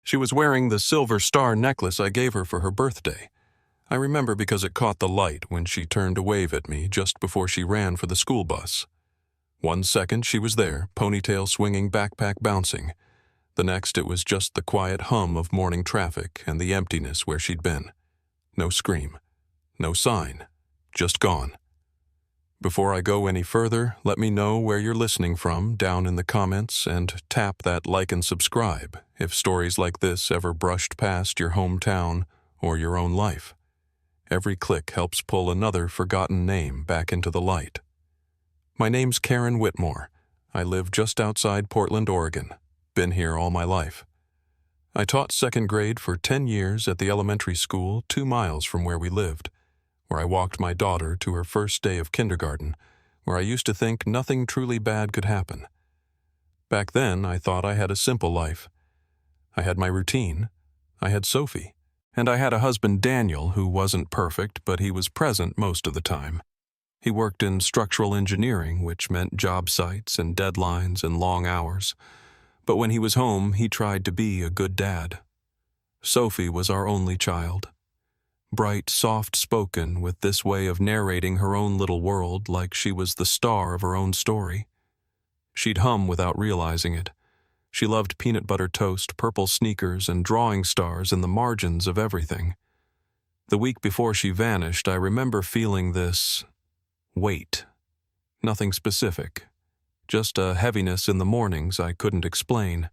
She was wearing the silver star necklace I gave her for her birthday. I remember because it caught the light when she turned to wave at me just before she ran for the school bus. 1 second she was there, ponytail swinging, backpack bouncing. The next it was just the quiet hum of morning traffic and the emptiness where she'd been. No scream. No sign. Just gone. Before I go any further, let me know where you're listening from down in the comments and tap that like and subscribe if stories like this ever brushed past your hometown or your own life. Every click helps pull another forgotten name back into the light. My name's Karen Whitmore. I live just outside Portland, Oregon. Been here all my life. I taught second grade for 10 years at the elementary school 2 miles from where we lived, where I walked my daughter to her first day of kindergarten, where I used to think nothing truly bad could happen. Back then, I thought I had a simple life. I had my routine. I had Sophie. And I had a husband, Daniel, who wasn't perfect, but he was present most of the time. He worked in structural engineering, which meant job sites and deadlines and long hours. But when he was home, he tried to be a good dad. Sophie was our only child. Bright, soft-spoken, with this way of narrating her own little world like she was the star of her own story. She'd hum without realizing it. She loved peanut butter toast, purple sneakers, and drawing stars in the margins of everything. The week before she vanished, I remember feeling this weight. Nothing specific. Just a heaviness in the mornings I couldn't explain.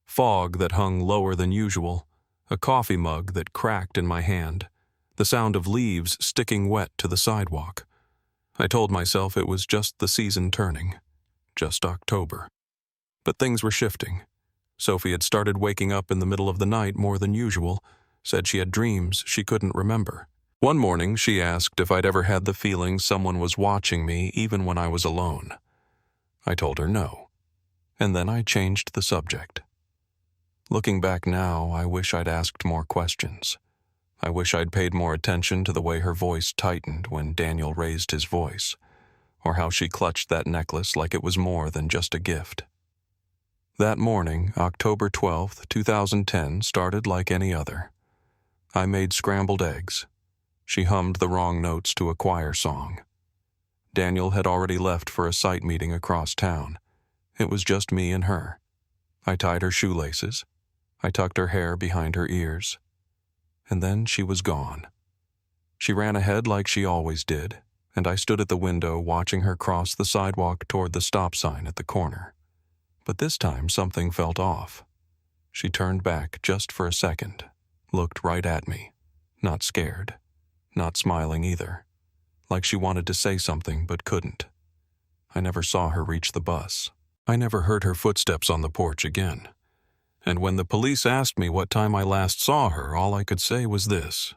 Fog that hung lower than usual. A coffee mug that cracked in my hand. The sound of leaves sticking wet to the sidewalk. I told myself it was just the season turning. Just October. But things were shifting. Sophie had started waking up in the middle of the night more than usual, said she had dreams she couldn't remember. One morning she asked if I'd ever had the feeling someone was watching me even when I was alone. I told her no. And then I changed the subject. Looking back now, I wish I'd asked more questions. I wish I'd paid more attention to the way her voice tightened when Daniel raised his voice, or how she clutched that necklace like it was more than just a gift. That morning, October 12th, 2010, started like any other. I made scrambled eggs. She hummed the wrong notes to a choir song. Daniel had already left for a site meeting across town. It was just me and her. I tied her shoelaces. I tucked her hair behind her ears. And then she was gone. She ran ahead like she always did, and I stood at the window watching her cross the sidewalk toward the stop sign at the corner. But this time something felt off. She turned back just for a second, looked right at me, not scared, not smiling either, like she wanted to say something but couldn't. I never saw her reach the bus. I never heard her footsteps on the porch again. And when the police asked me what time I last saw her, all I could say was this.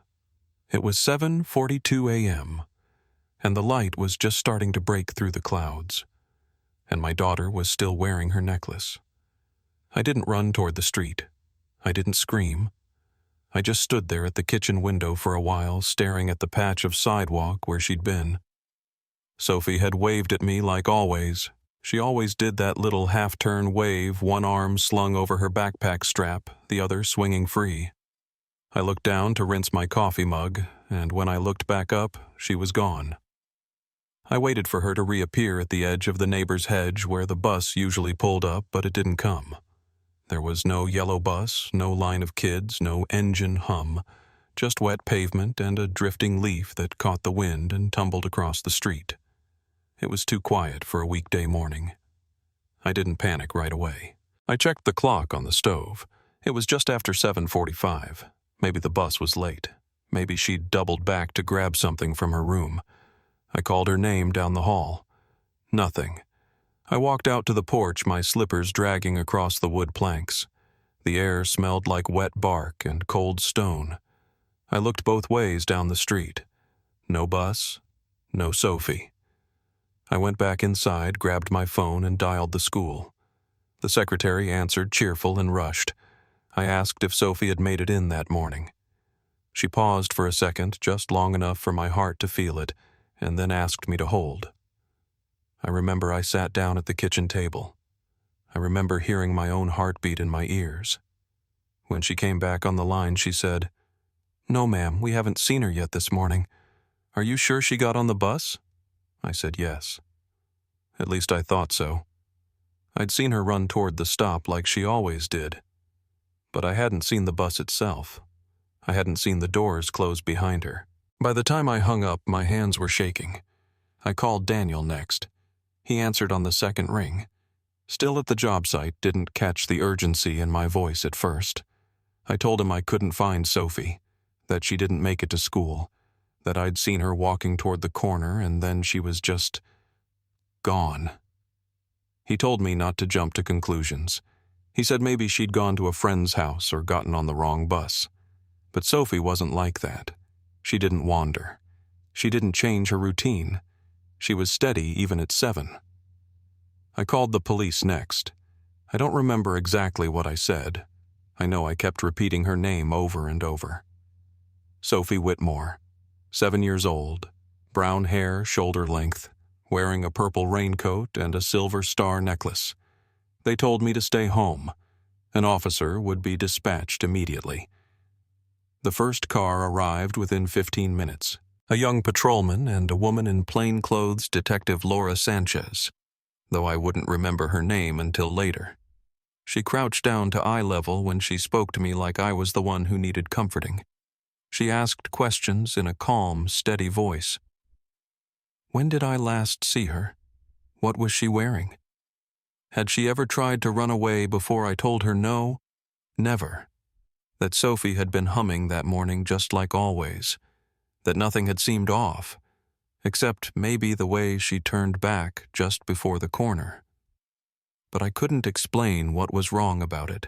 It was 7:42 a.m., and the light was just starting to break through the clouds. And my daughter was still wearing her necklace. I didn't run toward the street. I didn't scream. I just stood there at the kitchen window for a while, staring at the patch of sidewalk where she'd been. Sophie had waved at me like always. She always did that little half-turn wave, one arm slung over her backpack strap, the other swinging free. I looked down to rinse my coffee mug, and when I looked back up, she was gone. I waited for her to reappear at the edge of the neighbor's hedge where the bus usually pulled up, but it didn't come. There was no yellow bus, no line of kids, no engine hum, just wet pavement and a drifting leaf that caught the wind and tumbled across the street. It was too quiet for a weekday morning. I didn't panic right away. I checked the clock on the stove. It was just after 7:45. Maybe the bus was late. Maybe she'd doubled back to grab something from her room. I called her name down the hall. Nothing. I walked out to the porch, my slippers dragging across the wood planks. The air smelled like wet bark and cold stone. I looked both ways down the street. No bus, no Sophie. I went back inside, grabbed my phone, and dialed the school. The secretary answered, cheerful and rushed. I asked if Sophie had made it in that morning. She paused for a second, just long enough for my heart to feel it, and then asked me to hold. I remember I sat down at the kitchen table. I remember hearing my own heartbeat in my ears. When she came back on the line, she said, "No, ma'am, we haven't seen her yet this morning. Are you sure she got on the bus?" I said yes. At least I thought so. I'd seen her run toward the stop like she always did. But I hadn't seen the bus itself. I hadn't seen the doors close behind her. By the time I hung up, my hands were shaking. I called Daniel next. He answered on the second ring. Still at the job site, didn't catch the urgency in my voice at first. I told him I couldn't find Sophie, that she didn't make it to school, that I'd seen her walking toward the corner and then she was just gone. He told me not to jump to conclusions. He said maybe she'd gone to a friend's house or gotten on the wrong bus. But Sophie wasn't like that. She didn't wander. She didn't change her routine. She was steady even at 7. I called the police next. I don't remember exactly what I said. I know I kept repeating her name over and over. Sophie Whitmore, 7 years old, brown hair shoulder length, wearing a purple raincoat and a silver star necklace. They told me to stay home. An officer would be dispatched immediately. The first car arrived within 15 minutes. A young patrolman and a woman in plainclothes, Detective Laura Sanchez, though I wouldn't remember her name until later. She crouched down to eye level when she spoke to me like I was the one who needed comforting. She asked questions in a calm, steady voice. When did I last see her? What was she wearing? Had she ever tried to run away before I told her no? Never. That Sophie had been humming that morning just like always. That nothing had seemed off, except maybe the way she turned back just before the corner. But I couldn't explain what was wrong about it.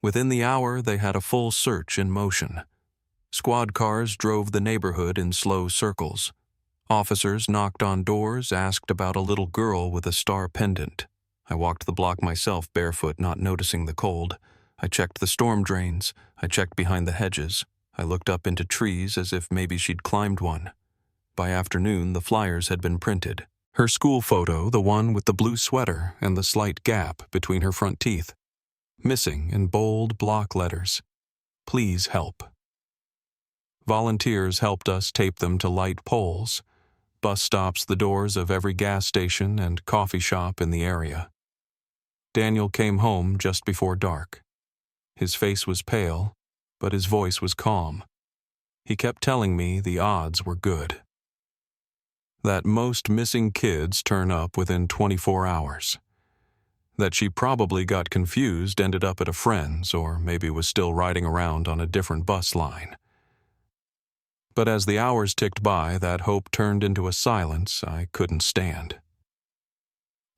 Within the hour, they had a full search in motion. Squad cars drove the neighborhood in slow circles. Officers knocked on doors, asked about a little girl with a star pendant. I walked the block myself barefoot, not noticing the cold. I checked the storm drains. I checked behind the hedges. I looked up into trees as if maybe she'd climbed one. By afternoon, the flyers had been printed. Her school photo, the one with the blue sweater and the slight gap between her front teeth. Missing in bold block letters. Please help. Volunteers helped us tape them to light poles. Bus stops, the doors of every gas station and coffee shop in the area. Daniel came home just before dark. His face was pale, but his voice was calm. He kept telling me the odds were good. That most missing kids turn up within 24 hours. That she probably got confused, ended up at a friend's, or maybe was still riding around on a different bus line. But as the hours ticked by, that hope turned into a silence I couldn't stand.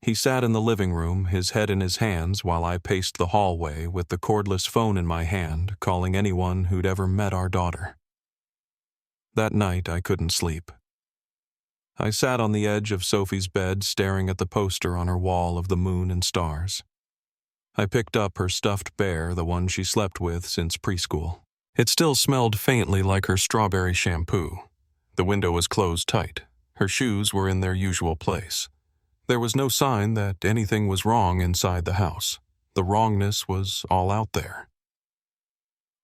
He sat in the living room, his head in his hands, while I paced the hallway with the cordless phone in my hand, calling anyone who'd ever met our daughter. That night, I couldn't sleep. I sat on the edge of Sophie's bed, staring at the poster on her wall of the moon and stars. I picked up her stuffed bear, the one she slept with since preschool. It still smelled faintly like her strawberry shampoo. The window was closed tight. Her shoes were in their usual place. There was no sign that anything was wrong inside the house. The wrongness was all out there.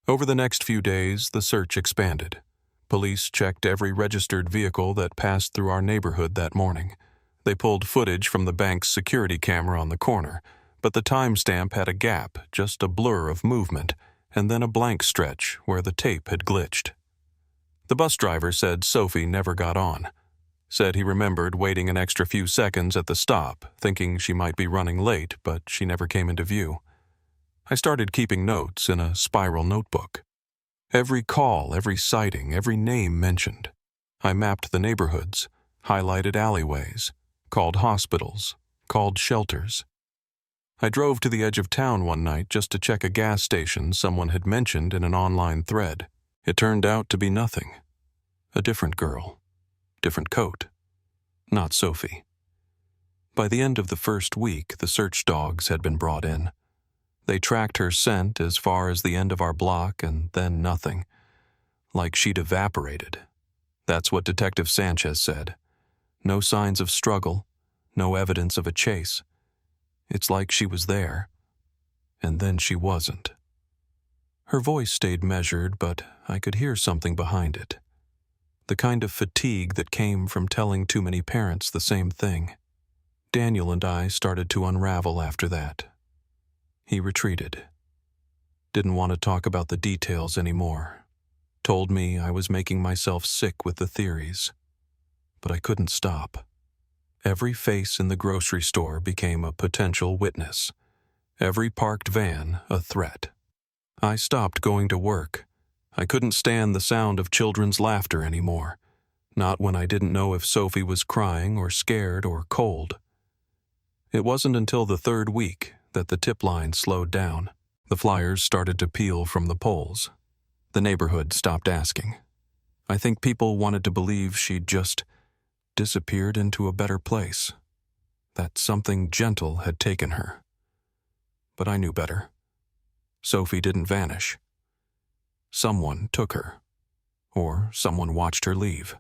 Over the next few days, the search expanded. Police checked every registered vehicle that passed through our neighborhood that morning. They pulled footage from the bank's security camera on the corner, but the timestamp had a gap, just a blur of movement, and then a blank stretch where the tape had glitched. The bus driver said Sophie never got on. Said he remembered waiting an extra few seconds at the stop, thinking she might be running late, but she never came into view. I started keeping notes in a spiral notebook. Every call, every sighting, every name mentioned. I mapped the neighborhoods, highlighted alleyways, called hospitals, called shelters. I drove to the edge of town one night just to check a gas station someone had mentioned in an online thread. It turned out to be nothing. A different girl. Different coat. Not Sophie. By the end of the first week, the search dogs had been brought in. They tracked her scent as far as the end of our block and then nothing. Like she'd evaporated. That's what Detective Sanchez said. No signs of struggle, no evidence of a chase. It's like she was there, and then she wasn't. Her voice stayed measured, but I could hear something behind it. The kind of fatigue that came from telling too many parents the same thing. Daniel and I started to unravel after that. He retreated. Didn't want to talk about the details anymore. Told me I was making myself sick with the theories. But I couldn't stop. Every face in the grocery store became a potential witness. Every parked van a threat. I stopped going to work. I couldn't stand the sound of children's laughter anymore. Not when I didn't know if Sophie was crying or scared or cold. It wasn't until the third week that the tip line slowed down. The flyers started to peel from the poles. The neighborhood stopped asking. I think people wanted to believe she'd just disappeared into a better place. That something gentle had taken her. But I knew better. Sophie didn't vanish. Someone took her. Or someone watched her leave.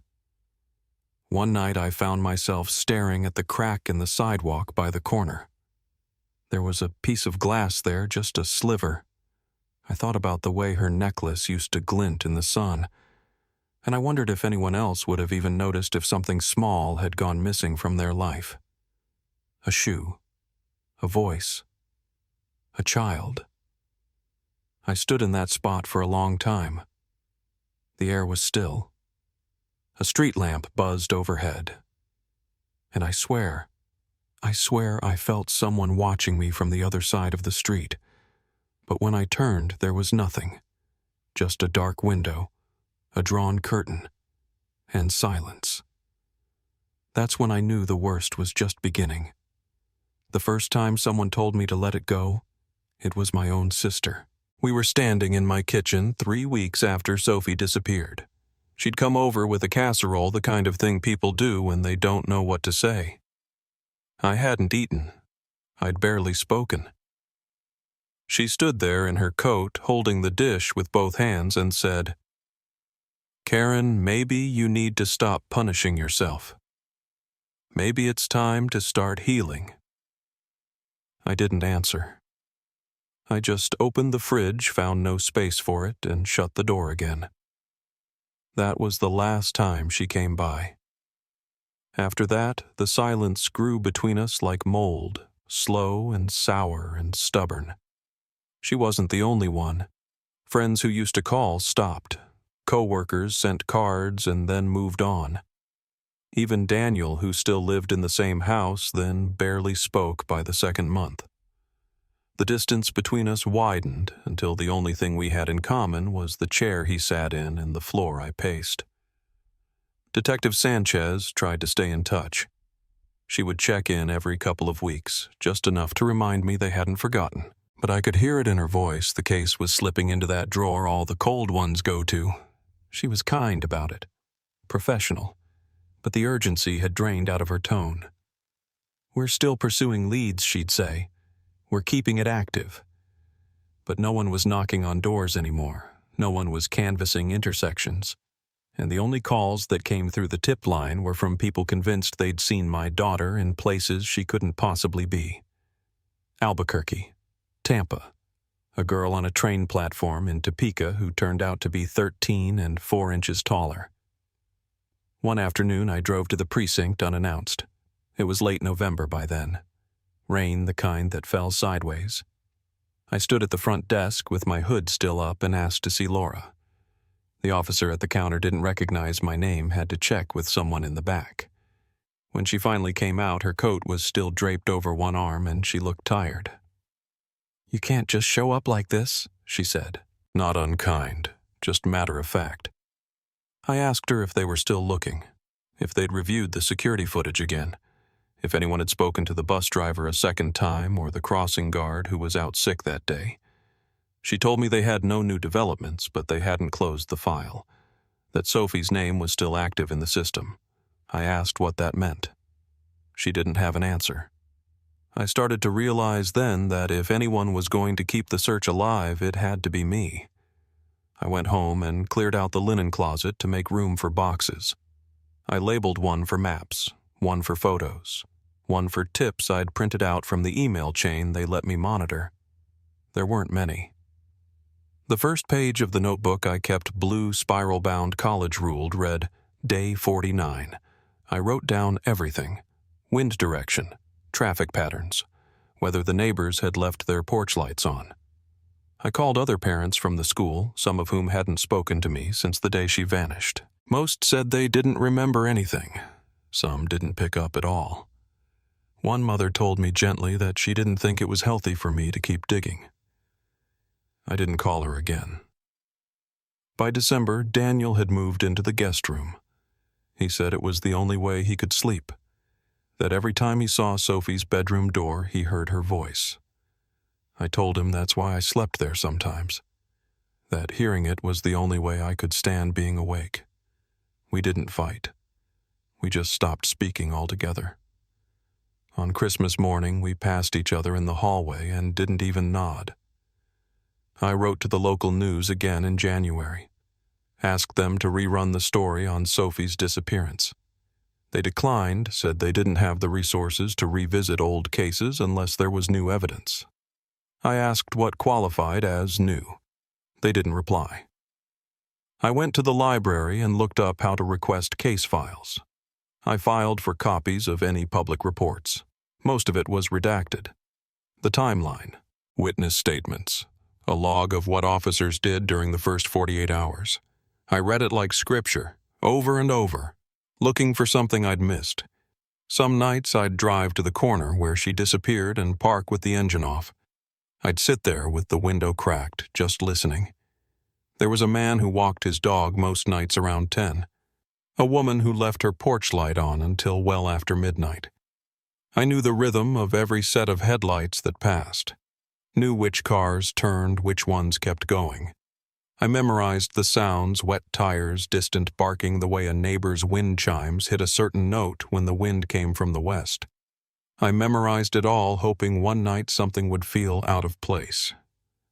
One night I found myself staring at the crack in the sidewalk by the corner. There was a piece of glass there, just a sliver. I thought about the way her necklace used to glint in the sun, and I wondered if anyone else would have even noticed if something small had gone missing from their life. A shoe. A voice. A child. I stood in that spot for a long time. The air was still. A street lamp buzzed overhead. And I swear I felt someone watching me from the other side of the street. But when I turned, there was nothing. Just a dark window, a drawn curtain, and silence. That's when I knew the worst was just beginning. The first time someone told me to let it go, it was my own sister. We were standing in my kitchen 3 weeks after Sophie disappeared. She'd come over with a casserole, the kind of thing people do when they don't know what to say. I hadn't eaten. I'd barely spoken. She stood there in her coat, holding the dish with both hands, and said, "Karen, maybe you need to stop punishing yourself. Maybe it's time to start healing." I didn't answer. I just opened the fridge, found no space for it, and shut the door again. That was the last time she came by. After that, the silence grew between us like mold, slow and sour and stubborn. She wasn't the only one. Friends who used to call stopped. Co-workers sent cards and then moved on. Even Daniel, who still lived in the same house, then barely spoke by the second month. The distance between us widened until the only thing we had in common was the chair he sat in and the floor I paced. Detective Sanchez tried to stay in touch. She would check in every couple of weeks, just enough to remind me they hadn't forgotten. But I could hear it in her voice. The case was slipping into that drawer all the cold ones go to. She was kind about it, professional, but the urgency had drained out of her tone. "We're still pursuing leads," she'd say. "We're keeping it active." But no one was knocking on doors anymore. No one was canvassing intersections. And the only calls that came through the tip line were from people convinced they'd seen my daughter in places she couldn't possibly be. Albuquerque, Tampa, a girl on a train platform in Topeka who turned out to be 13 and 4 inches taller. One afternoon I drove to the precinct unannounced. It was late November by then. Rain, the kind that fell sideways. I stood at the front desk with my hood still up and asked to see Laura. The officer at the counter didn't recognize my name, had to check with someone in the back. When she finally came out, her coat was still draped over one arm and she looked tired. "You can't just show up like this," she said. Not unkind, just matter of fact. I asked her if they were still looking, if they'd reviewed the security footage again, if anyone had spoken to the bus driver a second time or the crossing guard who was out sick that day. She told me they had no new developments, but they hadn't closed the file, that Sophie's name was still active in the system. I asked what that meant. She didn't have an answer. I started to realize then that if anyone was going to keep the search alive, it had to be me. I went home and cleared out the linen closet to make room for boxes. I labeled one for maps, one for photos, one for tips I'd printed out from the email chain they let me monitor. There weren't many. The first page of the notebook I kept blue spiral-bound college-ruled read, Day 49. I wrote down everything: wind direction, traffic patterns, whether the neighbors had left their porch lights on. I called other parents from the school, some of whom hadn't spoken to me since the day she vanished. Most said they didn't remember anything. Some didn't pick up at all. One mother told me gently that she didn't think it was healthy for me to keep digging. I didn't call her again. By December, Daniel had moved into the guest room. He said it was the only way he could sleep, that every time he saw Sophie's bedroom door, he heard her voice. I told him that's why I slept there sometimes, that hearing it was the only way I could stand being awake. We didn't fight. We just stopped speaking altogether. On Christmas morning, we passed each other in the hallway and didn't even nod. I wrote to the local news again in January, asked them to rerun the story on Sophie's disappearance. They declined, said they didn't have the resources to revisit old cases unless there was new evidence. I asked what qualified as new. They didn't reply. I went to the library and looked up how to request case files. I filed for copies of any public reports. Most of it was redacted. The timeline, witness statements, a log of what officers did during the first 48 hours. I read it like scripture, over and over, looking for something I'd missed. Some nights I'd drive to the corner where she disappeared and park with the engine off. I'd sit there with the window cracked, just listening. There was a man who walked his dog most nights around 10. A woman who left her porch light on until well after midnight. I knew the rhythm of every set of headlights that passed. Knew which cars turned, which ones kept going. I memorized the sounds, wet tires, distant barking, the way a neighbor's wind chimes hit a certain note when the wind came from the west. I memorized it all, hoping one night something would feel out of place.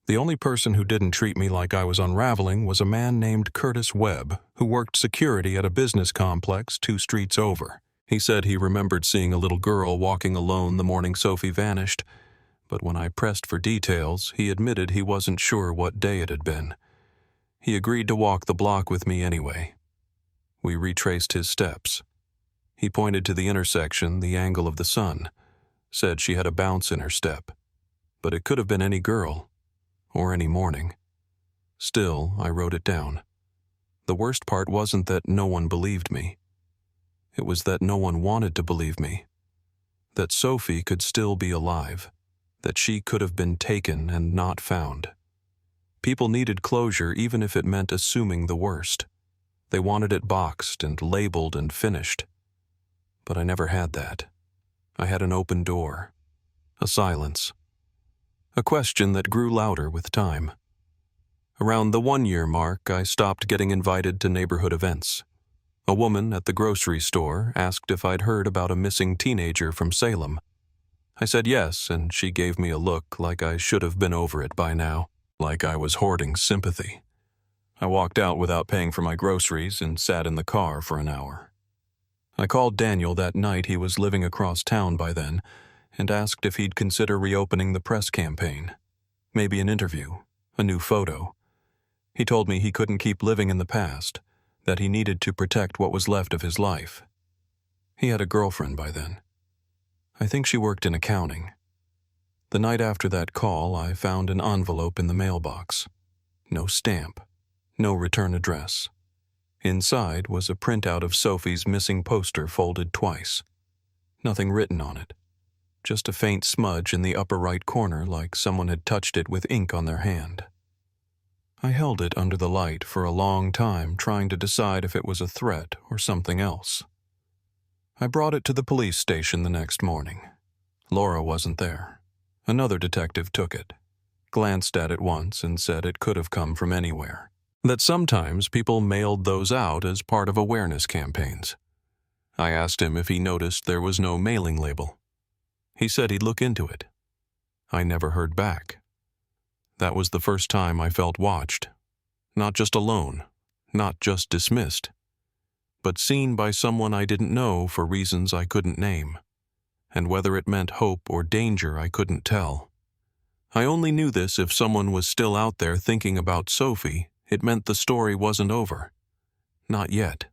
The only person who didn't treat me like I was unraveling was a man named Curtis Webb, who worked security at a business complex 2 streets over. He said he remembered seeing a little girl walking alone the morning Sophie vanished, but when I pressed for details, he admitted he wasn't sure what day it had been. He agreed to walk the block with me anyway. We retraced his steps. He pointed to the intersection, the angle of the sun, said she had a bounce in her step, but it could have been any girl, or any morning. Still, I wrote it down. The worst part wasn't that no one believed me. It was that no one wanted to believe me. That Sophie could still be alive. That she could have been taken and not found. People needed closure even if it meant assuming the worst. They wanted it boxed and labeled and finished. But I never had that. I had an open door. A silence. A question that grew louder with time. Around the 1-year mark, I stopped getting invited to neighborhood events. A woman at the grocery store asked if I'd heard about a missing teenager from Salem. I said yes, and she gave me a look like I should have been over it by now, like I was hoarding sympathy. I walked out without paying for my groceries and sat in the car for an hour. I called Daniel that night, he was living across town by then, and asked if he'd consider reopening the press campaign. Maybe an interview, a new photo. He told me he couldn't keep living in the past, that he needed to protect what was left of his life. He had a girlfriend by then. I think she worked in accounting. The night after that call, I found an envelope in the mailbox. No stamp, no return address. Inside was a printout of Sophie's missing poster folded twice. Nothing written on it. Just a faint smudge in the upper right corner like someone had touched it with ink on their hand. I held it under the light for a long time, trying to decide if it was a threat or something else. I brought it to the police station the next morning. Laura wasn't there. Another detective took it, glanced at it once and said it could have come from anywhere. That sometimes people mailed those out as part of awareness campaigns. I asked him if he noticed there was no mailing label. He said he'd look into it. I never heard back. That was the first time I felt watched. Not just alone, not just dismissed, but seen by someone I didn't know for reasons I couldn't name. And whether it meant hope or danger I couldn't tell. I only knew this if someone was still out there thinking about Sophie. It meant the story wasn't over. Not yet.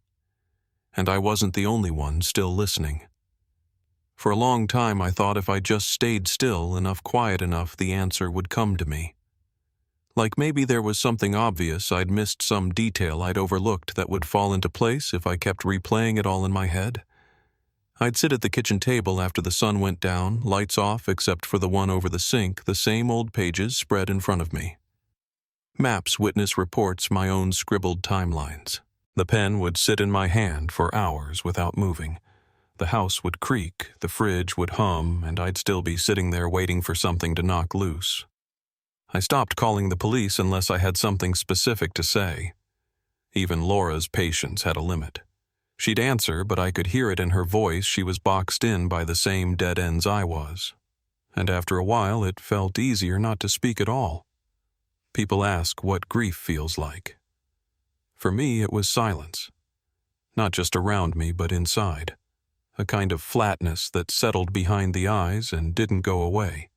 And I wasn't the only one still listening. For a long time I thought if I just stayed still enough, quiet enough, the answer would come to me. Like maybe there was something obvious I'd missed, some detail I'd overlooked that would fall into place if I kept replaying it all in my head. I'd sit at the kitchen table after the sun went down, lights off except for the one over the sink, the same old pages spread in front of me. Maps, witness reports, my own scribbled timelines. The pen would sit in my hand for hours without moving. The house would creak, the fridge would hum, and I'd still be sitting there waiting for something to knock loose. I stopped calling the police unless I had something specific to say. Even Laura's patience had a limit. She'd answer, but I could hear it in her voice she was boxed in by the same dead ends I was. And after a while it felt easier not to speak at all. People ask what grief feels like. For me it was silence. Not just around me, but inside. A kind of flatness that settled behind the eyes and didn't go away.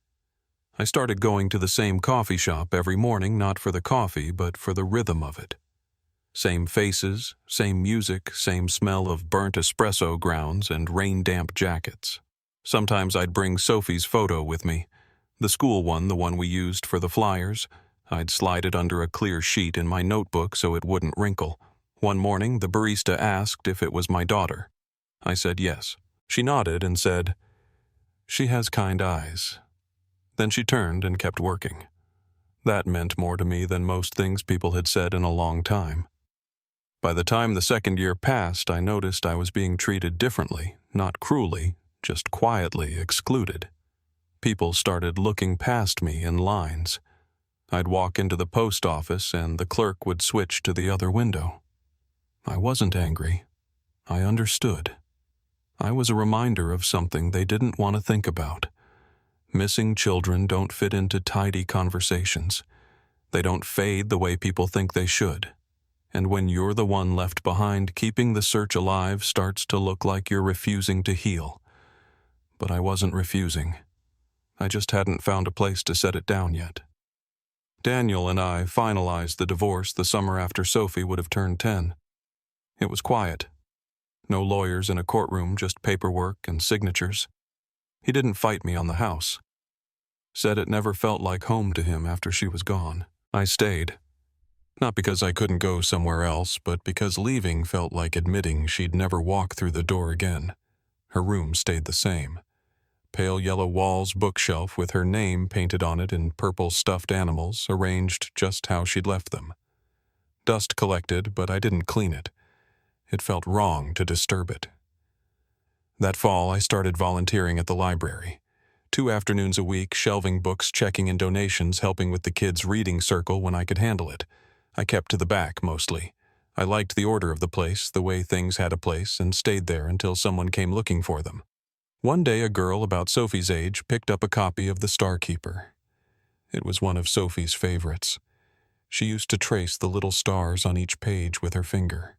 I started going to the same coffee shop every morning, not for the coffee, but for the rhythm of it. Same faces, same music, same smell of burnt espresso grounds and rain-damp jackets. Sometimes I'd bring Sophie's photo with me, the school one, the one we used for the flyers. I'd slide it under a clear sheet in my notebook so it wouldn't wrinkle. One morning, the barista asked if it was my daughter. I said yes. She nodded and said, "She has kind eyes." Then she turned and kept working. That meant more to me than most things people had said in a long time. By the time the second year passed, I noticed I was being treated differently, not cruelly, just quietly excluded. People started looking past me in lines. I'd walk into the post office and the clerk would switch to the other window. I wasn't angry. I understood. I was a reminder of something they didn't want to think about. Missing children don't fit into tidy conversations. They don't fade the way people think they should. And when you're the one left behind, keeping the search alive starts to look like you're refusing to heal. But I wasn't refusing. I just hadn't found a place to set it down yet. Daniel and I finalized the divorce the summer after Sophie would have turned 10. It was quiet. No lawyers in a courtroom, just paperwork and signatures. He didn't fight me on the house. Said it never felt like home to him after she was gone. I stayed. Not because I couldn't go somewhere else, but because leaving felt like admitting she'd never walk through the door again. Her room stayed the same. Pale yellow walls, bookshelf with her name painted on it in purple stuffed animals, arranged just how she'd left them. Dust collected, but I didn't clean it. It felt wrong to disturb it. That fall, I started volunteering at the library. 2 afternoons a week, shelving books, checking in donations, helping with the kids' reading circle when I could handle it. I kept to the back, mostly. I liked the order of the place, the way things had a place, and stayed there until someone came looking for them. One day, a girl about Sophie's age picked up a copy of The Starkeeper. It was one of Sophie's favorites. She used to trace the little stars on each page with her finger.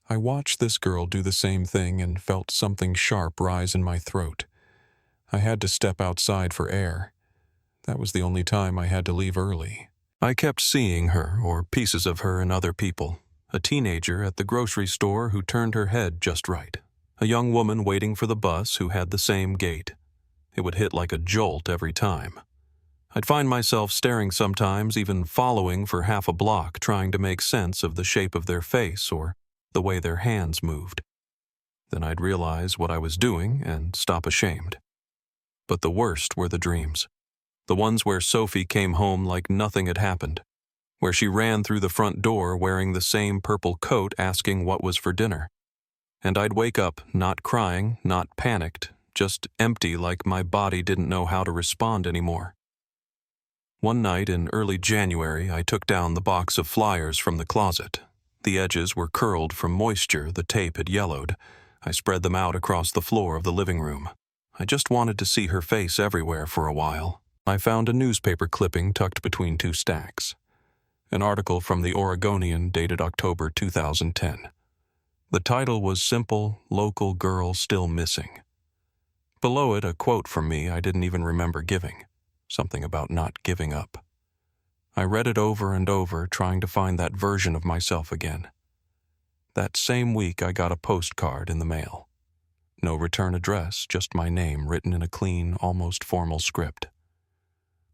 I watched this girl do the same thing and felt something sharp rise in my throat. I had to step outside for air. That was the only time I had to leave early. I kept seeing her, or pieces of her, in other people. A teenager at the grocery store who turned her head just right. A young woman waiting for the bus who had the same gait. It would hit like a jolt every time. I'd find myself staring sometimes, even following for half a block, trying to make sense of the shape of their face or the way their hands moved. Then I'd realize what I was doing and stop ashamed. But the worst were the dreams. The ones where Sophie came home like nothing had happened. Where she ran through the front door wearing the same purple coat asking what was for dinner. And I'd wake up, not crying, not panicked, just empty like my body didn't know how to respond anymore. One night in early January, I took down the box of flyers from the closet. The edges were curled from moisture, the tape had yellowed. I spread them out across the floor of the living room. I just wanted to see her face everywhere for a while. I found a newspaper clipping tucked between 2 stacks. An article from the Oregonian dated October 2010. The title was simple, "Local Girl Still Missing." Below it, a quote from me I didn't even remember giving. something about not giving up. I read it over and over, trying to find that version of myself again. That same week, I got a postcard in the mail. No return address, just my name written in a clean, almost formal script.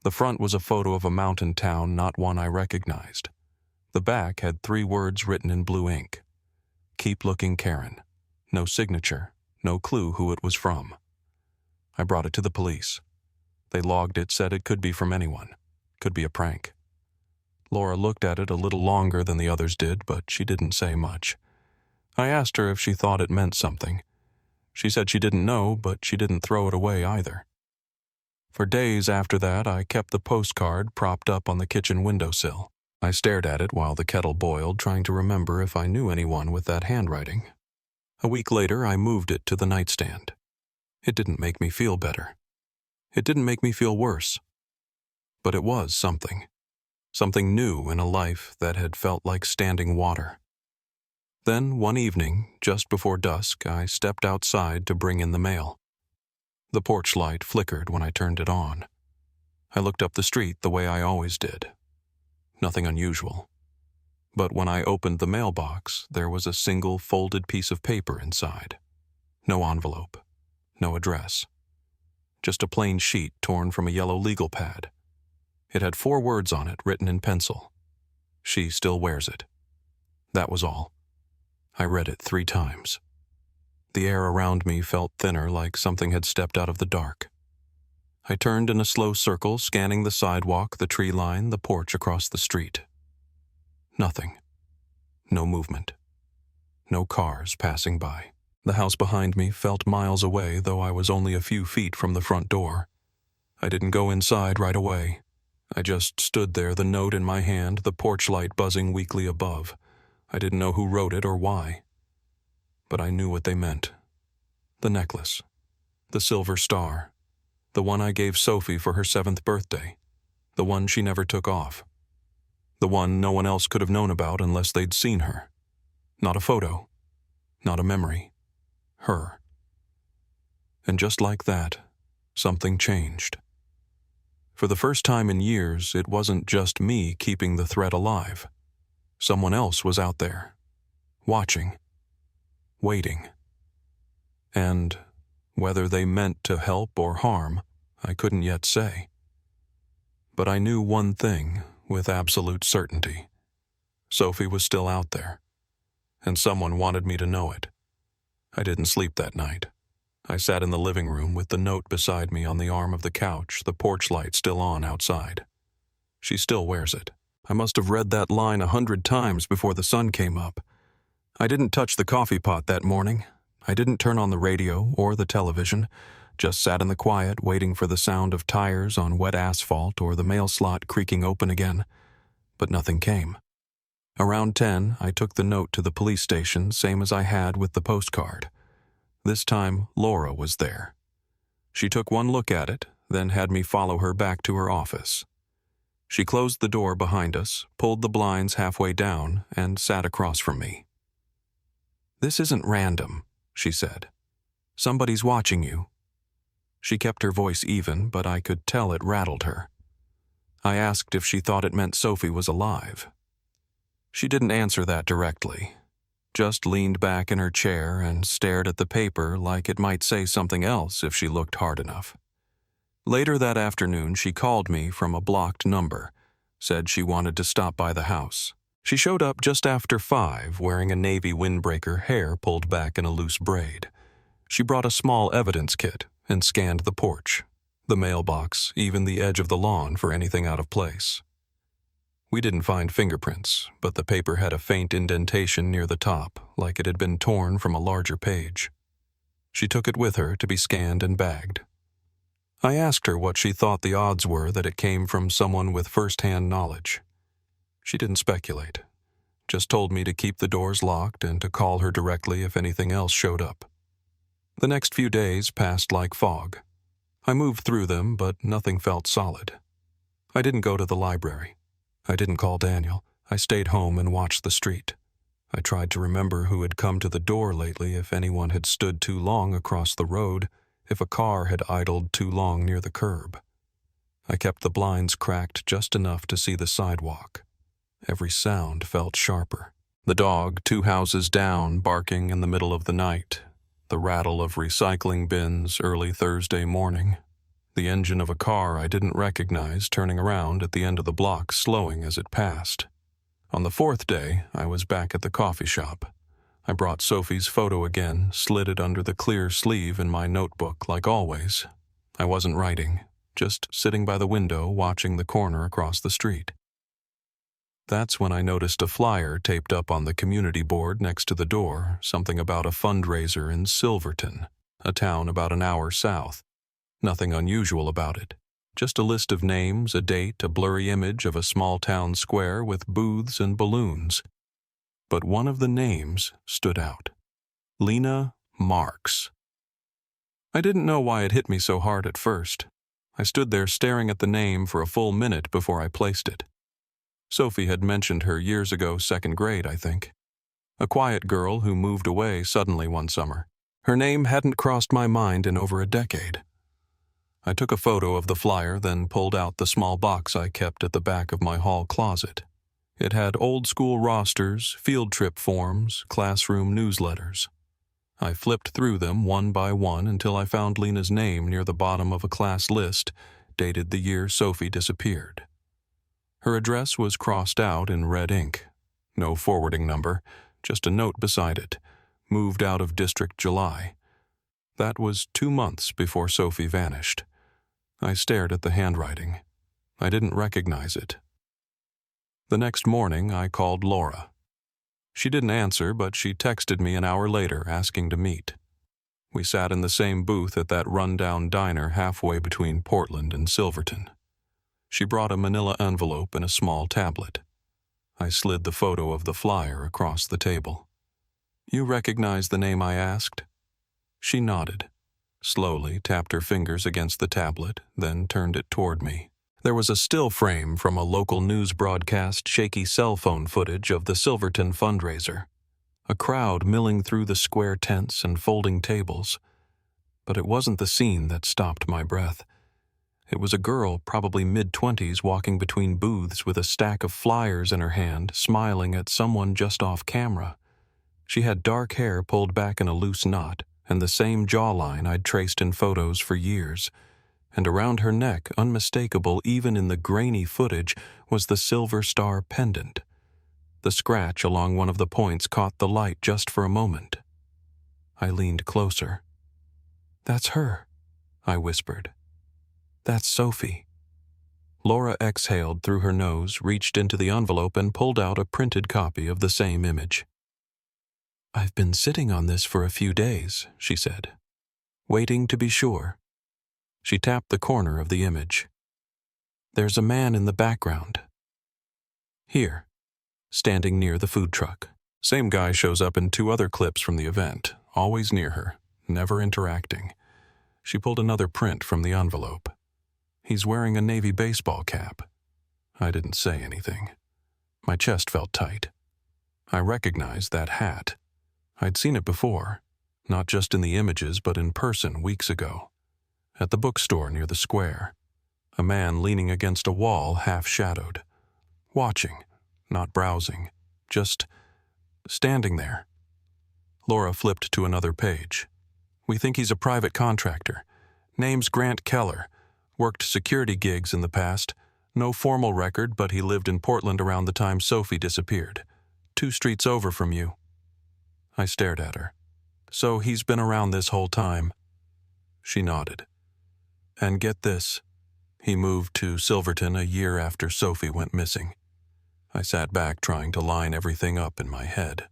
The front was a photo of a mountain town, not one I recognized. The back had 3 words written in blue ink. Keep looking, Karen. No signature, no clue who it was from. I brought it to the police. They logged it, said it could be from anyone. Could be a prank. Laura looked at it a little longer than the others did, but she didn't say much. I asked her if she thought it meant something. She said she didn't know, but she didn't throw it away either. For days after that, I kept the postcard propped up on the kitchen windowsill. I stared at it while the kettle boiled, trying to remember if I knew anyone with that handwriting. A week later, I moved it to the nightstand. It didn't make me feel better. It didn't make me feel worse. But it was something. Something new in a life that had felt like standing water. Then, one evening, just before dusk, I stepped outside to bring in the mail. The porch light flickered when I turned it on. I looked up the street the way I always did. Nothing unusual. But when I opened the mailbox, there was a single folded piece of paper inside. No envelope. No address. Just a plain sheet torn from a yellow legal pad. It had 4 words on it written in pencil. She still wears it. That was all. I read it 3 times. The air around me felt thinner, like something had stepped out of the dark. I turned in a slow circle, scanning the sidewalk, the tree line, the porch across the street. Nothing. No movement. No cars passing by. The house behind me felt miles away, though I was only a few feet from the front door. I didn't go inside right away. I just stood there, the note in my hand, the porch light buzzing weakly above. I didn't know who wrote it or why. But I knew what they meant. The necklace. The silver star. The one I gave Sophie for her 7th birthday. The one she never took off. The one no one else could have known about unless they'd seen her. Not a photo. Not a memory. Her. And just like that, something changed. For the first time in years, it wasn't just me keeping the threat alive. Someone else was out there, watching, waiting. And whether they meant to help or harm, I couldn't yet say. But I knew one thing with absolute certainty. Sophie was still out there, and someone wanted me to know it. I didn't sleep that night. I sat in the living room with the note beside me on the arm of the couch, the porch light still on outside. She still wears it. I must have read that line 100 times before the sun came up. I didn't touch the coffee pot that morning. I didn't turn on the radio or the television, just sat in the quiet waiting for the sound of tires on wet asphalt or the mail slot creaking open again. But nothing came. Around 10, I took the note to the police station, same as I had with the postcard. This time, Laura was there. She took one look at it, then had me follow her back to her office. She closed the door behind us, pulled the blinds halfway down, and sat across from me. "This isn't random," she said. "Somebody's watching you." She kept her voice even, but I could tell it rattled her. I asked if she thought it meant Sophie was alive. She didn't answer that directly, just leaned back in her chair and stared at the paper like it might say something else if she looked hard enough. Later that afternoon, she called me from a blocked number, said she wanted to stop by the house. She showed up just after 5, wearing a navy windbreaker, hair pulled back in a loose braid. She brought a small evidence kit and scanned the porch, the mailbox, even the edge of the lawn for anything out of place. We didn't find fingerprints, but the paper had a faint indentation near the top, like it had been torn from a larger page. She took it with her to be scanned and bagged. I asked her what she thought the odds were that it came from someone with first-hand knowledge. She didn't speculate, just told me to keep the doors locked and to call her directly if anything else showed up. The next few days passed like fog. I moved through them, but nothing felt solid. I didn't go to the library. I didn't call Daniel. I stayed home and watched the street. I tried to remember who had come to the door lately, if anyone had stood too long across the road, if a car had idled too long near the curb. I kept the blinds cracked just enough to see the sidewalk. Every sound felt sharper. The dog 2 houses down barking in the middle of the night. The rattle of recycling bins early Thursday morning. The engine of a car I didn't recognize turning around at the end of the block, slowing as it passed. On the 4th day, I was back at the coffee shop. I brought Sophie's photo again, slid it under the clear sleeve in my notebook like always. I wasn't writing, just sitting by the window watching the corner across the street. That's when I noticed a flyer taped up on the community board next to the door, something about a fundraiser in Silverton, a town about an hour south. Nothing unusual about it. Just a list of names, a date, a blurry image of a small town square with booths and balloons. But one of the names stood out. Lena Marks. I didn't know why it hit me so hard at first. I stood there staring at the name for a full minute before I placed it. Sophie had mentioned her years ago, 2nd grade, I think. A quiet girl who moved away suddenly one summer. Her name hadn't crossed my mind in over a decade. I took a photo of the flyer, then pulled out the small box I kept at the back of my hall closet. It had old-school rosters, field trip forms, classroom newsletters. I flipped through them one by one until I found Lena's name near the bottom of a class list, dated the year Sophie disappeared. Her address was crossed out in red ink. No forwarding number, just a note beside it. Moved out of district July. That was 2 months before Sophie vanished. I stared at the handwriting. I didn't recognize it. The next morning, I called Laura. She didn't answer, but she texted me an hour later asking to meet. We sat in the same booth at that rundown diner halfway between Portland and Silverton. She brought a manila envelope and a small tablet. I slid the photo of the flyer across the table. "You recognize the name I asked?" She nodded, slowly tapped her fingers against the tablet, then turned it toward me. There was a still frame from a local news broadcast, shaky cell phone footage of the Silverton fundraiser. A crowd milling through the square tents and folding tables. But it wasn't the scene that stopped my breath. It was a girl, probably mid-20s, walking between booths with a stack of flyers in her hand, smiling at someone just off camera. She had dark hair pulled back in a loose knot, and the same jawline I'd traced in photos for years. And around her neck, unmistakable even in the grainy footage, was the silver star pendant. The scratch along one of the points caught the light just for a moment. I leaned closer. "That's her," I whispered. "That's Sophie." Laura exhaled through her nose, reached into the envelope, and pulled out a printed copy of the same image. "I've been sitting on this for a few days," she said. "Waiting to be sure." She tapped the corner of the image. "There's a man in the background. Here, standing near the food truck." Same guy shows up in 2 other clips from the event, always near her, never interacting. She pulled another print from the envelope. He's wearing a Navy baseball cap. I didn't say anything. My chest felt tight. I recognized that hat. I'd seen it before, not just in the images but in person weeks ago. At the bookstore near the square. A man leaning against a wall, half-shadowed. Watching, not browsing, just standing there. Laura flipped to another page. "We think he's a private contractor. Name's Grant Keller. Worked security gigs in the past. No formal record, but he lived in Portland around the time Sophie disappeared. 2 streets over from you." I stared at her. "So he's been around this whole time?" She nodded. "And get this, he moved to Silverton a year after Sophie went missing." I sat back trying to line everything up in my head.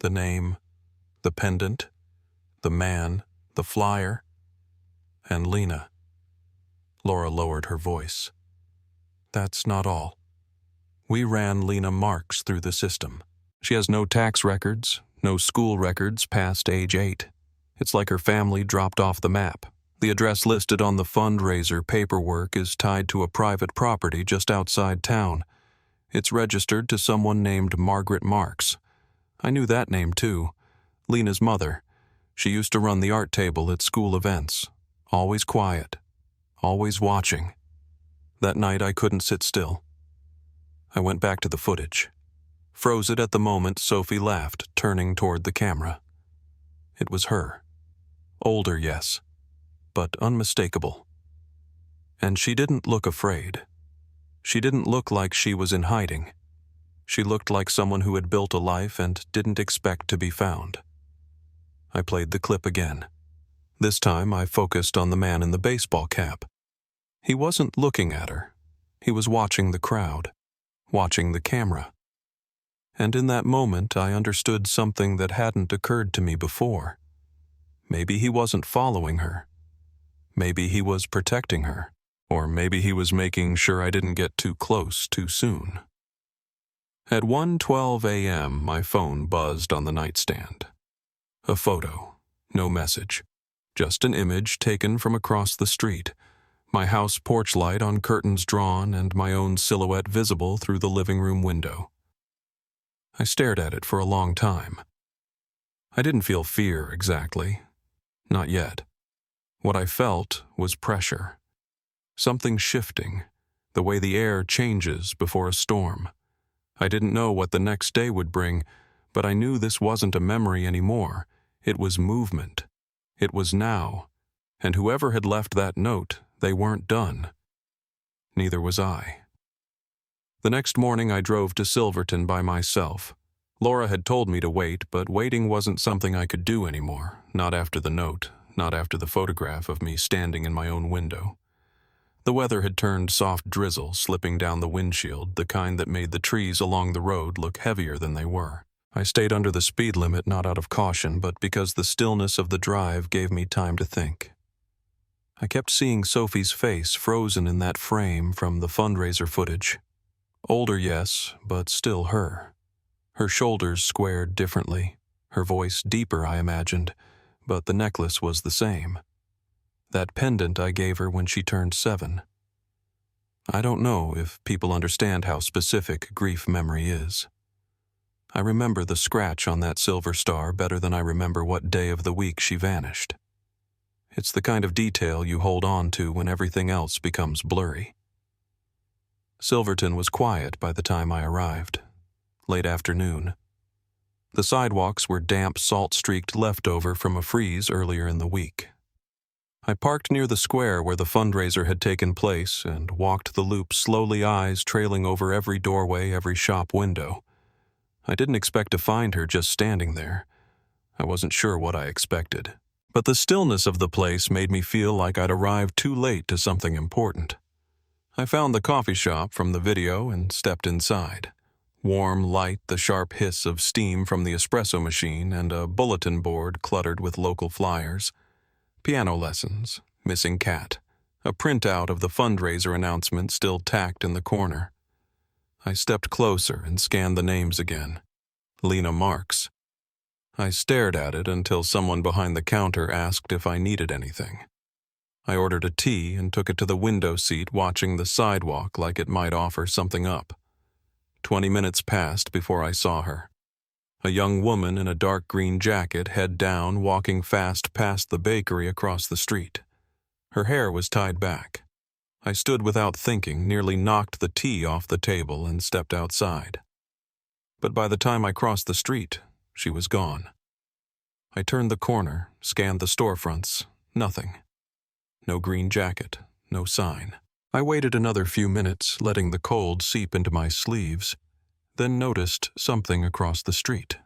The name, the pendant, the man, the flyer, and Lena. Laura lowered her voice. "That's not all. We ran Lena Marks through the system. She has no tax records, no school records past age 8. It's like her family dropped off the map. The address listed on the fundraiser paperwork is tied to a private property just outside town. It's registered to someone named Margaret Marks. I knew that name too. Lena's mother. She used to run the art table at school events. Always quiet. Always watching. That night I couldn't sit still. I went back to the footage, froze it at the moment Sophie laughed, turning toward the camera. It was her. Older, yes, but unmistakable. And she didn't look afraid. She didn't look like she was in hiding. She looked like someone who had built a life and didn't expect to be found. I played the clip again. This time I focused on the man in the baseball cap. He wasn't looking at her. He was watching the crowd, watching the camera. And in that moment I understood something that hadn't occurred to me before. Maybe he wasn't following her. Maybe he was protecting her. Or maybe he was making sure I didn't get too close too soon. At 1:12 a.m., my phone buzzed on the nightstand. A photo, no message, just an image taken from across the street, my house porch light on curtains drawn and my own silhouette visible through the living room window. I stared at it for a long time. I didn't feel fear exactly. Not yet. What I felt was pressure. Something shifting, the way the air changes before a storm. I didn't know what the next day would bring, but I knew this wasn't a memory anymore. It was movement. It was now. And whoever had left that note, they weren't done. Neither was I. The next morning I drove to Silverton by myself. Laura had told me to wait, but waiting wasn't something I could do anymore, not after the note, not after the photograph of me standing in my own window. The weather had turned soft drizzle slipping down the windshield, the kind that made the trees along the road look heavier than they were. I stayed under the speed limit not out of caution, but because the stillness of the drive gave me time to think. I kept seeing Sophie's face frozen in that frame from the fundraiser footage. Older, yes, but still her. Her shoulders squared differently, her voice deeper, I imagined, but the necklace was the same. That pendant I gave her when she turned 7. I don't know if people understand how specific grief memory is. I remember the scratch on that silver star better than I remember what day of the week she vanished. It's the kind of detail you hold on to when everything else becomes blurry. Silverton was quiet by the time I arrived. Late afternoon. The sidewalks were damp, salt-streaked leftover from a freeze earlier in the week. I parked near the square where the fundraiser had taken place and walked the loop slowly, eyes trailing over every doorway, every shop window. I didn't expect to find her just standing there. I wasn't sure what I expected. But the stillness of the place made me feel like I'd arrived too late to something important. I found the coffee shop from the video and stepped inside. Warm light, the sharp hiss of steam from the espresso machine, and a bulletin board cluttered with local flyers. Piano lessons, missing cat, a printout of the fundraiser announcement still tacked in the corner. I stepped closer and scanned the names again. Lena Marks. I stared at it until someone behind the counter asked if I needed anything. I ordered a tea and took it to the window seat, watching the sidewalk like it might offer something up. 20 minutes passed before I saw her. A young woman in a dark green jacket, head down, walking fast past the bakery across the street. Her hair was tied back. I stood without thinking, nearly knocked the tea off the table, and stepped outside. But by the time I crossed the street, she was gone. I turned the corner, scanned the storefronts. Nothing. No green jacket, no sign. I waited another few minutes, letting the cold seep into my sleeves, then noticed something across the street.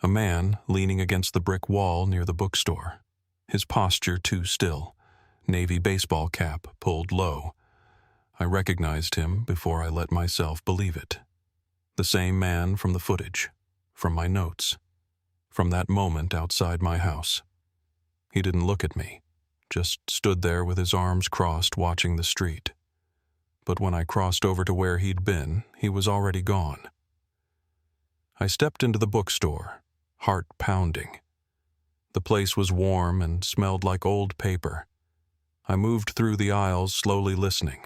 A man leaning against the brick wall near the bookstore, his posture too still, navy baseball cap pulled low. I recognized him before I let myself believe it. The same man from the footage, from my notes, from that moment outside my house. He didn't look at me, just stood there with his arms crossed watching the street. But when I crossed over to where he'd been, he was already gone. I stepped into the bookstore, heart pounding. The place was warm and smelled like old paper. I moved through the aisles, slowly listening.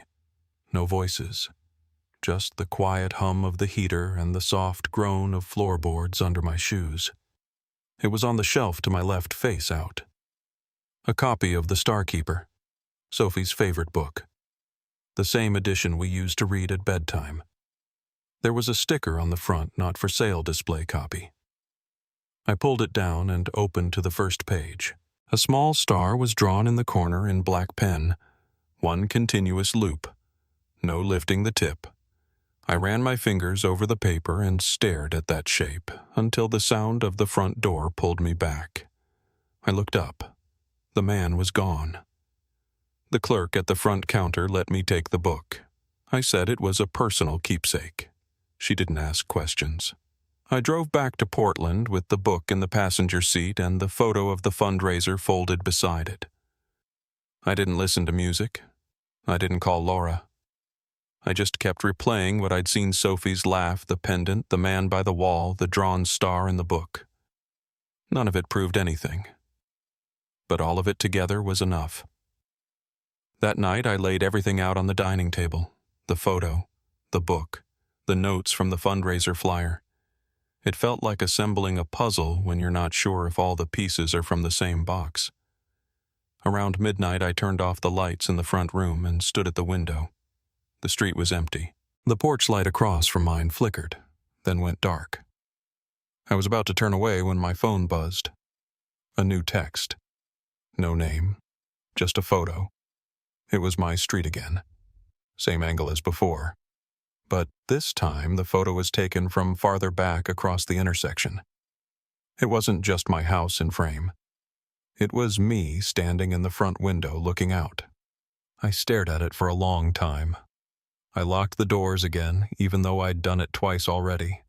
No voices, just the quiet hum of the heater and the soft groan of floorboards under my shoes. It was on the shelf to my left, face out. A copy of The Starkeeper, Sophie's favorite book. the same edition we used to read at bedtime. There was a sticker on the front not for sale display copy. I pulled it down and opened to the first page. A small star was drawn in the corner in black pen, one continuous loop, no lifting the tip. I ran my fingers over the paper and stared at that shape until the sound of the front door pulled me back. I looked up. The man was gone. The clerk at the front counter let me take the book. I said it was a personal keepsake. She didn't ask questions. I drove back to Portland with the book in the passenger seat and the photo of the fundraiser folded beside it. I didn't listen to music. I didn't call Laura. I just kept replaying what I'd seen: Sophie's laugh, the pendant, the man by the wall, the drawn star in the book. None of it proved anything. But all of it together was enough. That night I laid everything out on the dining table: the photo, the book, the notes from the fundraiser flyer. It felt like assembling a puzzle when you're not sure if all the pieces are from the same box. Around midnight I turned off the lights in the front room and stood at the window. The street was empty. The porch light across from mine flickered, then went dark. I was about to turn away when my phone buzzed. A new text. No name, just a photo. It was my street again. Same angle as before. But this time the photo was taken from farther back across the intersection. It wasn't just my house in frame. It was me standing in the front window looking out. I stared at it for a long time. I locked the doors again, even though I'd done it twice already.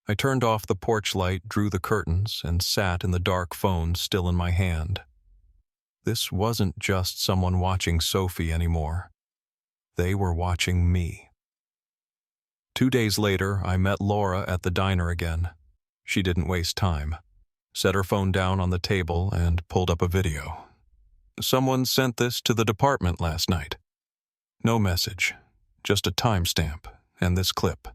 I turned off the porch light, drew the curtains, and sat in the dark, phone still in my hand. This wasn't just someone watching Sophie anymore. They were watching me. 2 days later, I met Laura at the diner again. She didn't waste time. Set her phone down on the table and pulled up a video. Someone sent this to the department last night. No message, just a timestamp and this clip.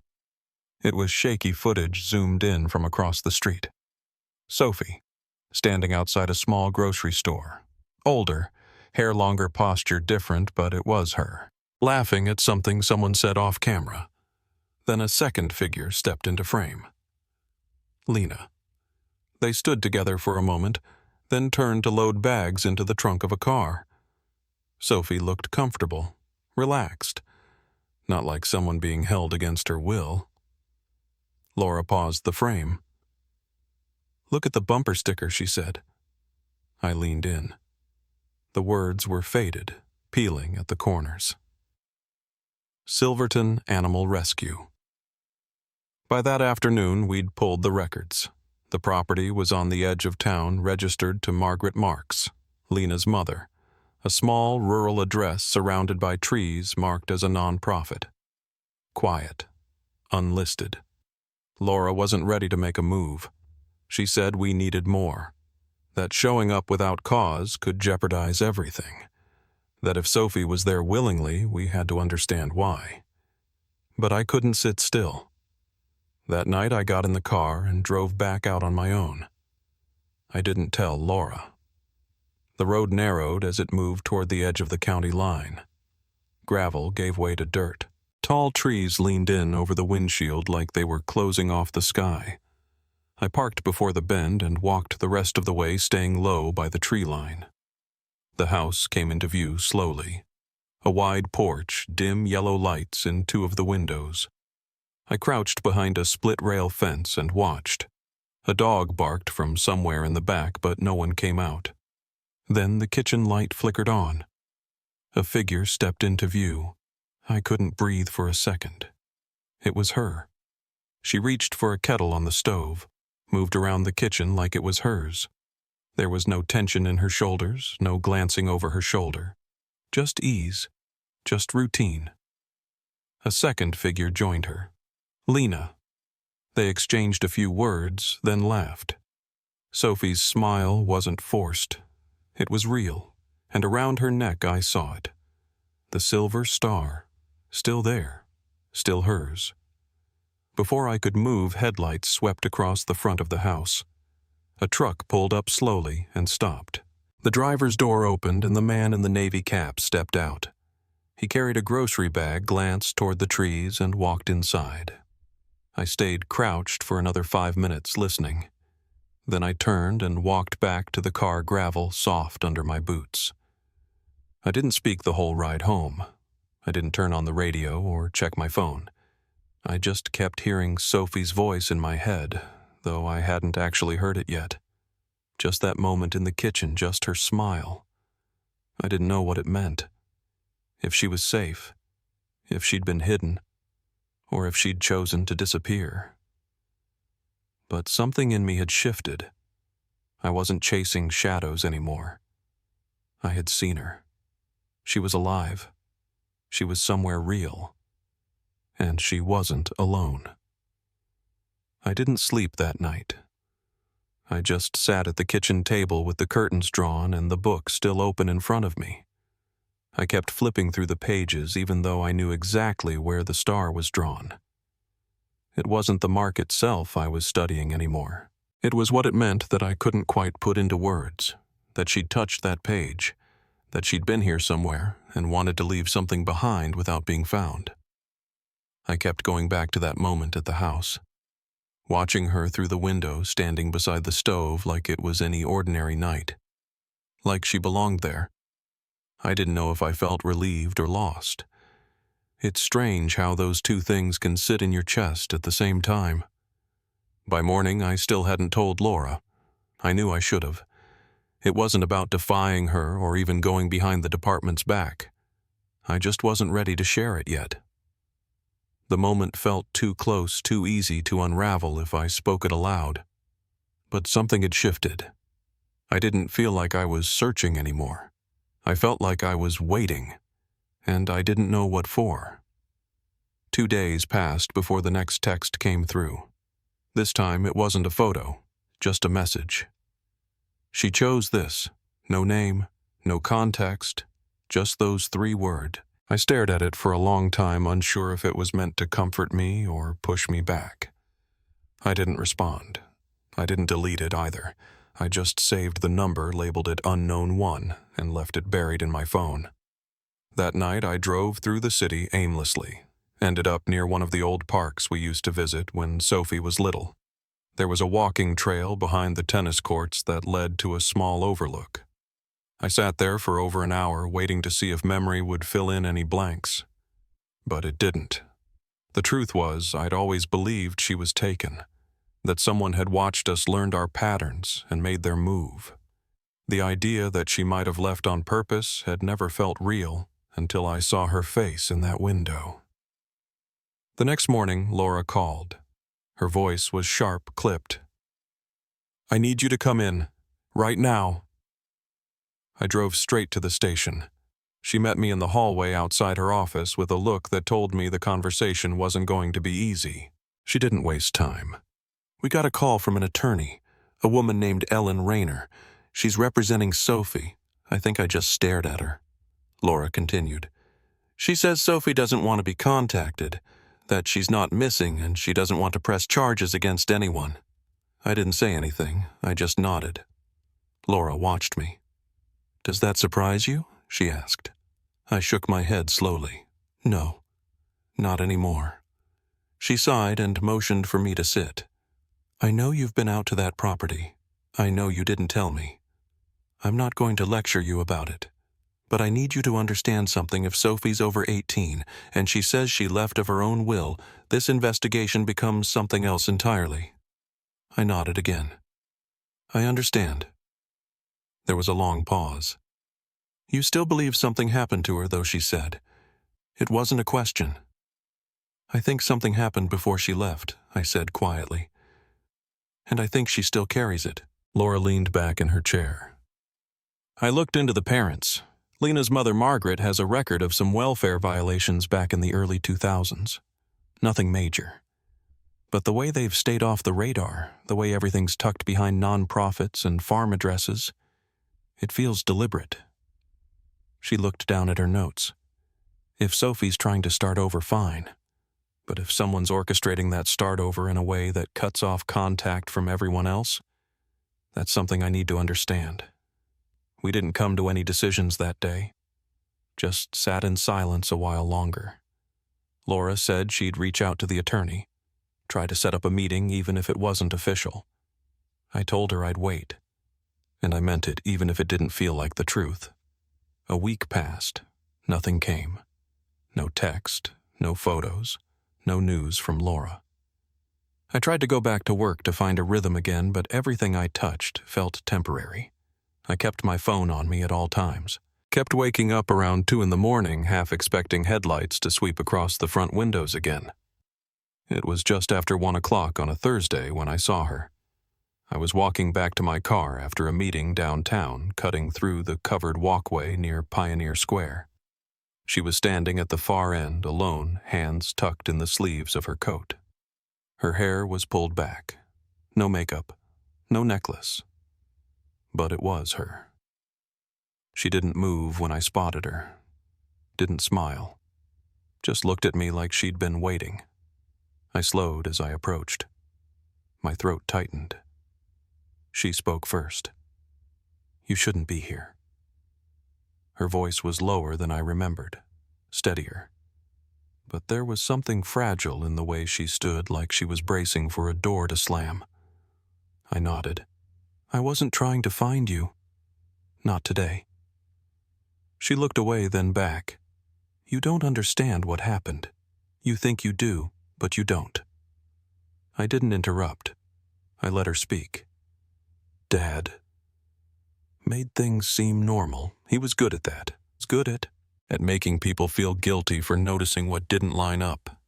It was shaky footage zoomed in from across the street. Sophie, standing outside a small grocery store. Older, hair longer, posture different, but it was her. Laughing at something someone said off camera. Then a second figure stepped into frame. Lena. They stood together for a moment, then turned to load bags into the trunk of a car. Sophie looked comfortable, relaxed, not like someone being held against her will. Laura paused the frame. "Look at the bumper sticker," she said. I leaned in. The words were faded, peeling at the corners. Silverton Animal Rescue. By that afternoon, we'd pulled the records. The property was on the edge of town, registered to Margaret Marks, Lena's mother, a small rural address surrounded by trees marked as a non-profit. Quiet, unlisted. Laura wasn't ready to make a move. She said we needed more, that showing up without cause could jeopardize everything, that if Sophie was there willingly, we had to understand why. But I couldn't sit still. That night I got in the car and drove back out on my own. I didn't tell Laura. The road narrowed as it moved toward the edge of the county line. Gravel gave way to dirt. Tall trees leaned in over the windshield like they were closing off the sky. I parked before the bend and walked the rest of the way, staying low by the tree line. The house came into view slowly. A wide porch, dim yellow lights in 2 of the windows. I crouched behind a split-rail fence and watched. A dog barked from somewhere in the back, but no one came out. Then the kitchen light flickered on. A figure stepped into view. I couldn't breathe for a second. It was her. She reached for a kettle on the stove, moved around the kitchen like it was hers. There was no tension in her shoulders, no glancing over her shoulder. Just ease, just routine. A second figure joined her. Lena. They exchanged a few words, then laughed. Sophie's smile wasn't forced. It was real, and around her neck I saw it. The silver star, still there, still hers. Before I could move, headlights swept across the front of the house. A truck pulled up slowly and stopped. The driver's door opened and the man in the navy cap stepped out. He carried a grocery bag, glanced toward the trees, and walked inside. I stayed crouched for another 5 minutes listening. Then I turned and walked back to the car, gravel soft under my boots. I didn't speak the whole ride home. I didn't turn on the radio or check my phone. I just kept hearing Sophie's voice in my head, though I hadn't actually heard it yet. Just that moment in the kitchen, just her smile. I didn't know what it meant. If she was safe, if she'd been hidden, or if she'd chosen to disappear. But something in me had shifted. I wasn't chasing shadows anymore. I had seen her. She was alive. She was somewhere real. And she wasn't alone. I didn't sleep that night. I just sat at the kitchen table with the curtains drawn and the book still open in front of me. I kept flipping through the pages even though I knew exactly where the star was drawn. It wasn't the mark itself I was studying anymore. It was what it meant that I couldn't quite put into words, that she'd touched that page, that she'd been here somewhere and wanted to leave something behind without being found. I kept going back to that moment at the house, watching her through the window standing beside the stove like it was any ordinary night, like she belonged there. I didn't know if I felt relieved or lost. It's strange how those two things can sit in your chest at the same time. By morning, I still hadn't told Laura. I knew I should have. It wasn't about defying her or even going behind the department's back. I just wasn't ready to share it yet. The moment felt too close, too easy to unravel if I spoke it aloud. But something had shifted. I didn't feel like I was searching anymore. I felt like I was waiting, and I didn't know what for. 2 days passed before the next text came through. This time it wasn't a photo, just a message. She chose this. No name, no context, just those 3 words. I stared at it for a long time, unsure if it was meant to comfort me or push me back. I didn't respond. I didn't delete it either. I just saved the number, labeled it Unknown 1, and left it buried in my phone. That night I drove through the city aimlessly, ended up near one of the old parks we used to visit when Sophie was little. There was a walking trail behind the tennis courts that led to a small overlook. I sat there for over an hour waiting to see if memory would fill in any blanks. But it didn't. The truth was, I'd always believed she was taken, that someone had watched us, learned our patterns, and made their move. The idea that she might have left on purpose had never felt real until I saw her face in that window. The next morning, Laura called. Her voice was sharp, clipped. "I need you to come in. Right now." I drove straight to the station. She met me in the hallway outside her office with a look that told me the conversation wasn't going to be easy. She didn't waste time. "We got a call from an attorney, a woman named Ellen Rayner. She's representing Sophie." I think I just stared at her. Laura continued. "She says Sophie doesn't want to be contacted, that she's not missing and she doesn't want to press charges against anyone." I didn't say anything. I just nodded. Laura watched me. "Does that surprise you?" she asked. I shook my head slowly. "No, not anymore." She sighed and motioned for me to sit. "I know you've been out to that property. I know you didn't tell me. I'm not going to lecture you about it. But I need you to understand something. If Sophie's over 18 and she says she left of her own will, this investigation becomes something else entirely." I nodded again. "I understand." There was a long pause. "You still believe something happened to her, though," she said. "It wasn't a question." "I think something happened before she left," I said quietly. "And I think she still carries it." Laura leaned back in her chair. "I looked into the parents. Lena's mother, Margaret, has a record of some welfare violations back in the early 2000s. Nothing major. But the way they've stayed off the radar, the way everything's tucked behind nonprofits and farm addresses, it feels deliberate." She looked down at her notes. "If Sophie's trying to start over, fine. But if someone's orchestrating that start over in a way that cuts off contact from everyone else, that's something I need to understand. We didn't come to any decisions that day. just sat in silence a while longer. Laura said she'd reach out to the attorney, try to set up a meeting even if it wasn't official. I told her I'd wait, and I meant it even if it didn't feel like the truth. A week passed. Nothing came. No text, no photos, no news from Laura. I tried to go back to work to find a rhythm again, but everything I touched felt temporary. I kept my phone on me at all times. Kept waking up around 2 in the morning, half expecting headlights to sweep across the front windows again. It was just after 1 o'clock on a Thursday when I saw her. I was walking back to my car after a meeting downtown, cutting through the covered walkway near Pioneer Square. She was standing at the far end, alone, hands tucked in the sleeves of her coat. Her hair was pulled back. No makeup, no necklace. But it was her. She didn't move when I spotted her. Didn't smile. Just looked at me like she'd been waiting. I slowed as I approached. My throat tightened. She spoke first. "You shouldn't be here." Her voice was lower than I remembered, steadier. But there was something fragile in the way she stood, like she was bracing for a door to slam. I nodded. "I wasn't trying to find you. Not today." She looked away, then back. "You don't understand what happened. You think you do, but you don't." I didn't interrupt. I let her speak. Dad made things seem normal. He was good at that. He was good at making people feel guilty for noticing what didn't line up.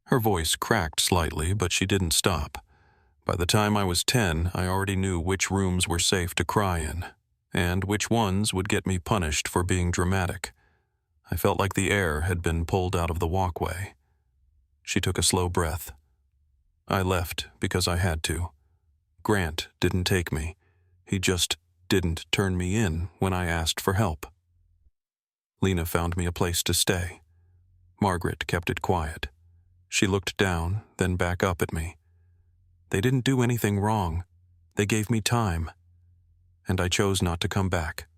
Her voice cracked slightly, but she didn't stop. By the time I was 10, I already knew which rooms were safe to cry in, and which ones would get me punished for being dramatic. I felt like the air had been pulled out of the walkway. She took a slow breath. I left because I had to. Grant didn't take me. He just didn't turn me in when I asked for help. Lena found me a place to stay. Margaret kept it quiet. She looked down, then back up at me. They didn't do anything wrong. They gave me time. And I chose not to come back.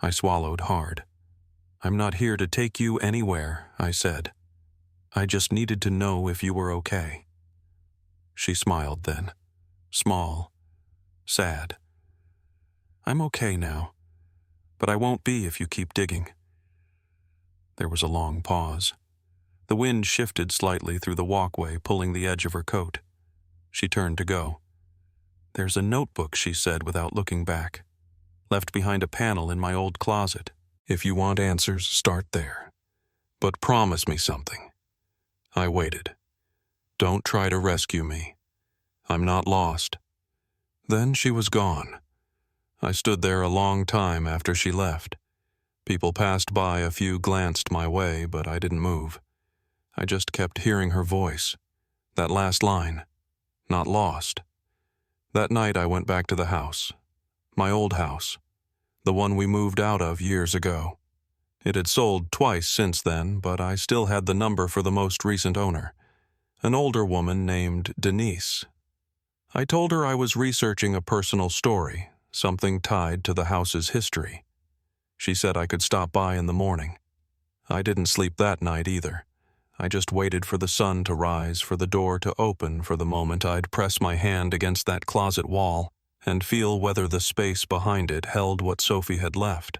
I swallowed hard. "I'm not here to take you anywhere," I said. "I just needed to know if you were okay." She smiled then. Small. Sad. "I'm okay now. But I won't be if you keep digging." There was a long pause. The wind shifted slightly through the walkway, pulling the edge of her coat. She turned to go. "There's a notebook," she said without looking back. "Left behind a panel in my old closet. If you want answers, start there. But promise me something." I waited. "Don't try to rescue me. I'm not lost." Then she was gone. I stood there a long time after she left. People passed by, a few glanced my way, but I didn't move. I just kept hearing her voice. That last line. Not lost. That night I went back to the house. My old house. The one we moved out of years ago. It had sold twice since then, but I still had the number for the most recent owner. An older woman named Denise. I told her I was researching a personal story, something tied to the house's history. She said I could stop by in the morning. I didn't sleep that night either. I just waited for the sun to rise, for the door to open, for the moment I'd press my hand against that closet wall and feel whether the space behind it held what Sophie had left,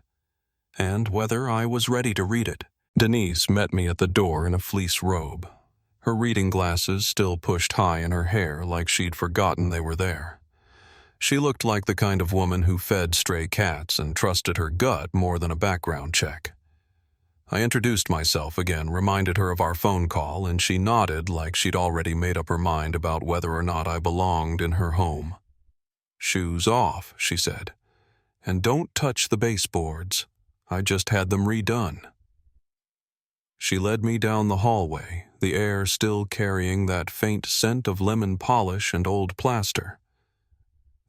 and whether I was ready to read it. Denise met me at the door in a fleece robe, her reading glasses still pushed high in her hair like she'd forgotten they were there. She looked like the kind of woman who fed stray cats and trusted her gut more than a background check. I introduced myself again, reminded her of our phone call, and she nodded like she'd already made up her mind about whether or not I belonged in her home. "Shoes off," she said, "and don't touch the baseboards. I just had them redone." She led me down the hallway, the air still carrying that faint scent of lemon polish and old plaster.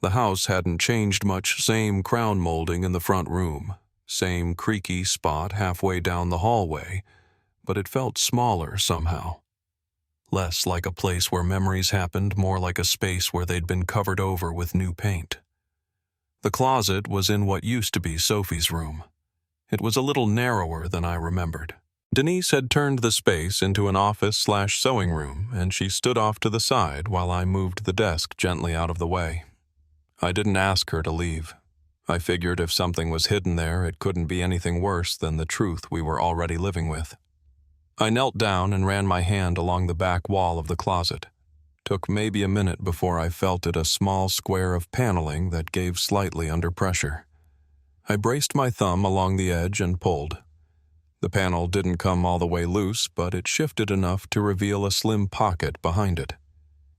The house hadn't changed much, same crown molding in the front room, same creaky spot halfway down the hallway, but it felt smaller somehow. Less like a place where memories happened, more like a space where they'd been covered over with new paint. The closet was in what used to be Sophie's room. It was a little narrower than I remembered. Denise had turned the space into an office/sewing room, and she stood off to the side while I moved the desk gently out of the way. I didn't ask her to leave. I figured if something was hidden there, it couldn't be anything worse than the truth we were already living with. I knelt down and ran my hand along the back wall of the closet. Took maybe a minute before I felt it a small square of paneling that gave slightly under pressure. I braced my thumb along the edge and pulled. The panel didn't come all the way loose, but it shifted enough to reveal a slim pocket behind it.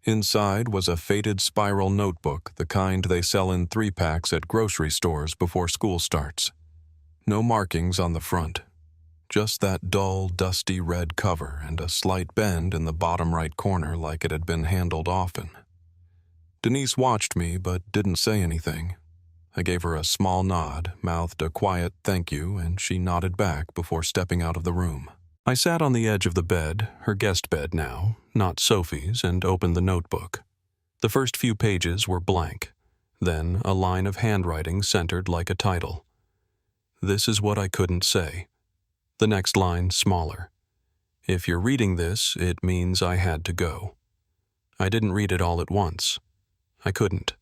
Inside was a faded spiral notebook, the kind they sell in 3-packs at grocery stores before school starts. No markings on the front. Just that dull, dusty red cover and a slight bend in the bottom right corner like it had been handled often. Denise watched me but didn't say anything. I gave her a small nod, mouthed a quiet thank you, and she nodded back before stepping out of the room. I sat on the edge of the bed, her guest bed now, not Sophie's, and opened the notebook. The first few pages were blank. Then a line of handwriting centered like a title. This is what I couldn't say. The next line smaller. If you're reading this, it means I had to go. I didn't read it all at once. I couldn't.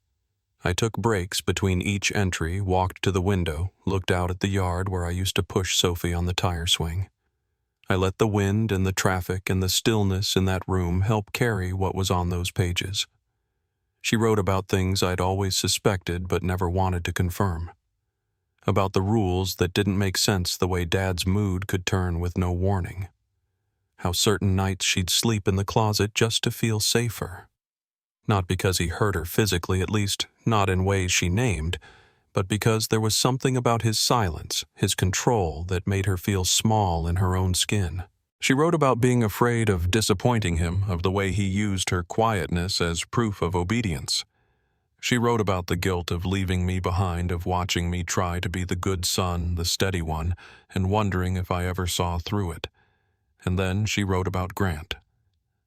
I took breaks between each entry, walked to the window, looked out at the yard where I used to push Sophie on the tire swing. I let the wind and the traffic and the stillness in that room help carry what was on those pages. She wrote about things I'd always suspected but never wanted to confirm. About the rules that didn't make sense, the way Dad's mood could turn with no warning. How certain nights she'd sleep in the closet just to feel safer. Not because he hurt her physically, at least not in ways she named, but because there was something about his silence, his control, that made her feel small in her own skin. She wrote about being afraid of disappointing him, of the way he used her quietness as proof of obedience. She wrote about the guilt of leaving me behind, of watching me try to be the good son, the steady one, and wondering if I ever saw through it. And then she wrote about Grant.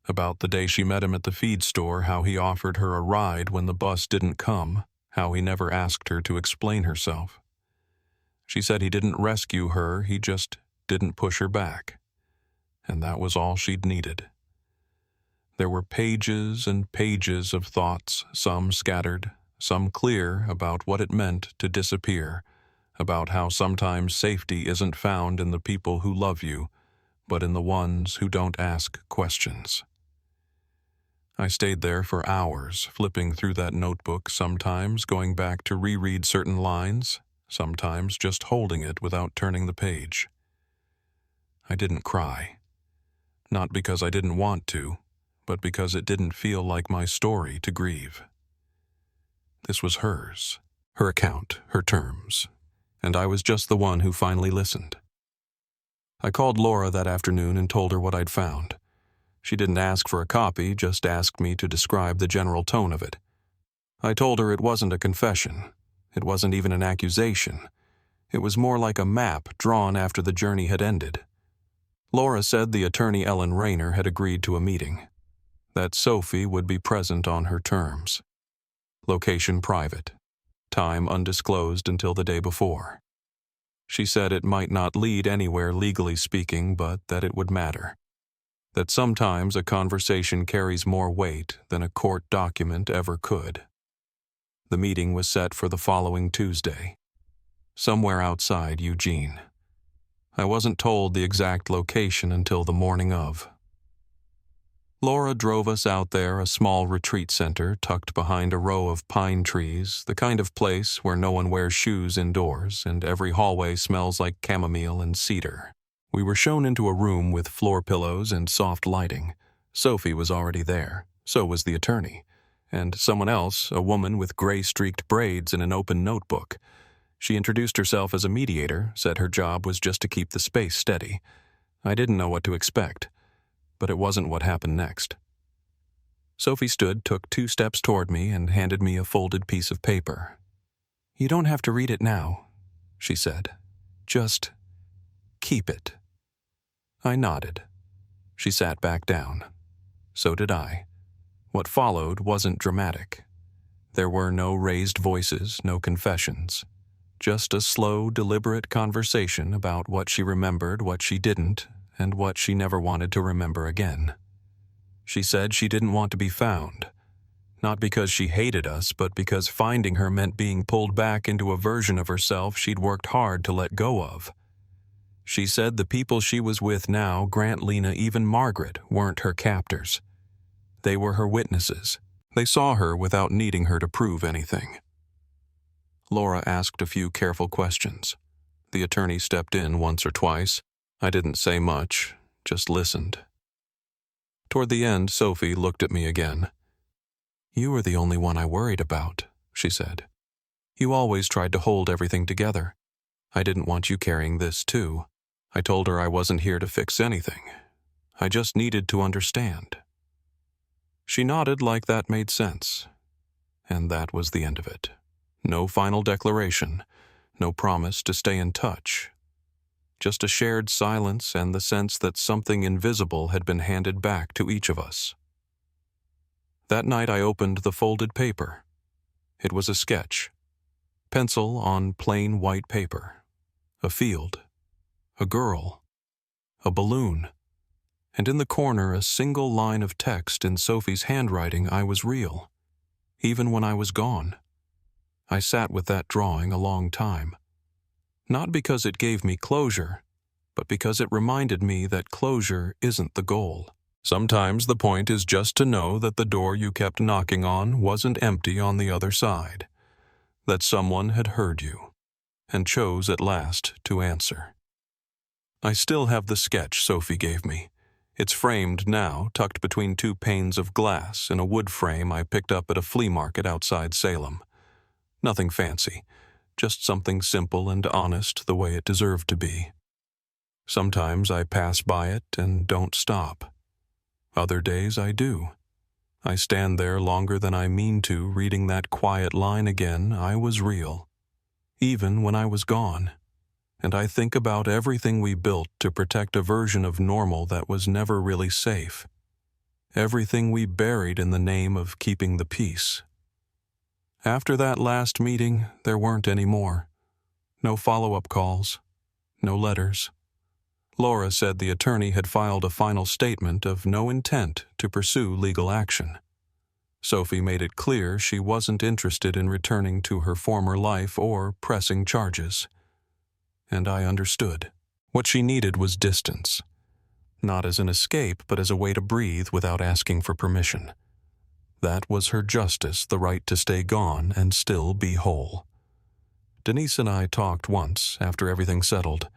About the day she met him at the feed store, how he offered her a ride when the bus didn't come, how he never asked her to explain herself. She said he didn't rescue her, he just didn't push her back. And that was all she'd needed. There were pages and pages of thoughts, some scattered, some clear, about what it meant to disappear, about how sometimes safety isn't found in the people who love you, but in the ones who don't ask questions. I stayed there for hours, flipping through that notebook, sometimes going back to reread certain lines, sometimes just holding it without turning the page. I didn't cry. Not because I didn't want to, but because it didn't feel like my story to grieve. This was hers, her account, her terms, and I was just the one who finally listened. I called Laura that afternoon and told her what I'd found. She didn't ask for a copy, just asked me to describe the general tone of it. I told her it wasn't a confession. It wasn't even an accusation. It was more like a map drawn after the journey had ended. Laura said the attorney Ellen Rayner had agreed to a meeting, that Sophie would be present on her terms. Location private. Time undisclosed until the day before. She said it might not lead anywhere legally speaking, but that it would matter. That sometimes a conversation carries more weight than a court document ever could. The meeting was set for the following Tuesday, somewhere outside Eugene. I wasn't told the exact location until the morning of. Laura drove us out there, a small retreat center tucked behind a row of pine trees, the kind of place where no one wears shoes indoors and every hallway smells like chamomile and cedar. We were shown into a room with floor pillows and soft lighting. Sophie was already there. So was the attorney. And someone else, a woman with gray-streaked braids and an open notebook. She introduced herself as a mediator, said her job was just to keep the space steady. I didn't know what to expect, but it wasn't what happened next. Sophie stood, took 2 steps toward me, and handed me a folded piece of paper. "You don't have to read it now," she said. "Just keep it." I nodded. She sat back down. So did I. What followed wasn't dramatic. There were no raised voices, no confessions. Just a slow, deliberate conversation about what she remembered, what she didn't, and what she never wanted to remember again. She said she didn't want to be found, not because she hated us, but because finding her meant being pulled back into a version of herself she'd worked hard to let go of. She said the people she was with now, Grant, Lena, even Margaret, weren't her captors. They were her witnesses. They saw her without needing her to prove anything. Laura asked a few careful questions. The attorney stepped in once or twice. I didn't say much, just listened. Toward the end, Sophie looked at me again. "You were the only one I worried about," she said. "You always tried to hold everything together. I didn't want you carrying this too. I told her I wasn't here to fix anything. I just needed to understand." She nodded like that made sense. And that was the end of it. No final declaration, no promise to stay in touch. Just a shared silence and the sense that something invisible had been handed back to each of us. That night I opened the folded paper. It was a sketch. Pencil on plain white paper. A field. A girl. A balloon. And in the corner a single line of text in Sophie's handwriting: I was real, even when I was gone. I sat with that drawing a long time. Not because it gave me closure, but because it reminded me that closure isn't the goal. Sometimes the point is just to know that the door you kept knocking on wasn't empty on the other side, that someone had heard you, and chose at last to answer. I still have the sketch Sophie gave me. It's framed now, tucked between two panes of glass in a wood frame I picked up at a flea market outside Salem. Nothing fancy, just something simple and honest the way it deserved to be. Sometimes I pass by it and don't stop. Other days I do. I stand there longer than I mean to, reading that quiet line again: I was real, even when I was gone. And I think about everything we built to protect a version of normal that was never really safe. Everything we buried in the name of keeping the peace. After that last meeting, there weren't any more. No follow-up calls. No letters. Laura said the attorney had filed a final statement of no intent to pursue legal action. Sophie made it clear she wasn't interested in returning to her former life or pressing charges. And I understood. What she needed was distance. Not as an escape, but as a way to breathe without asking for permission. That was her justice, the right to stay gone and still be whole. Denise and I talked once, after everything settled.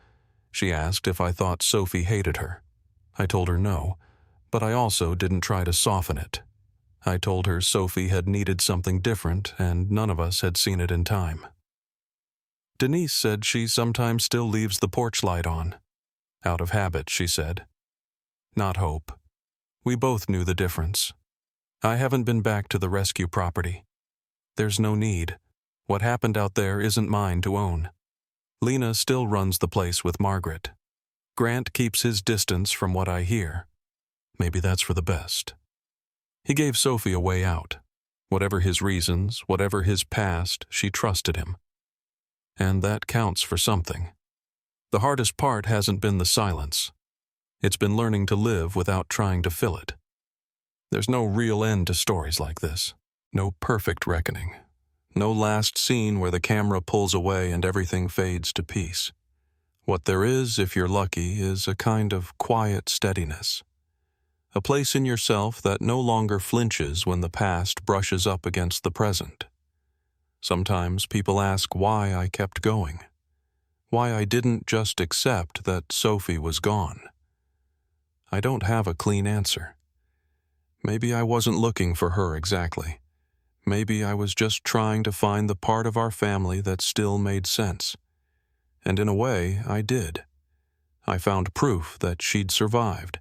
She asked if I thought Sophie hated her. I told her no, but I also didn't try to soften it. I told her Sophie had needed something different, and none of us had seen it in time. Denise said she sometimes still leaves the porch light on. Out of habit, she said. Not hope. We both knew the difference. I haven't been back to the rescue property. There's no need. What happened out there isn't mine to own. Lena still runs the place with Margaret. Grant keeps his distance from what I hear. Maybe that's for the best. He gave Sophie a way out. Whatever his reasons, whatever his past, she trusted him. And that counts for something. The hardest part hasn't been the silence. It's been learning to live without trying to fill it. There's no real end to stories like this. No perfect reckoning. No last scene where the camera pulls away and everything fades to peace. What there is, if you're lucky, is a kind of quiet steadiness. A place in yourself that no longer flinches when the past brushes up against the present. Sometimes people ask why I kept going. Why I didn't just accept that Sophie was gone. I don't have a clean answer. Maybe I wasn't looking for her exactly. Maybe I was just trying to find the part of our family that still made sense. And in a way, I did. I found proof that she'd survived,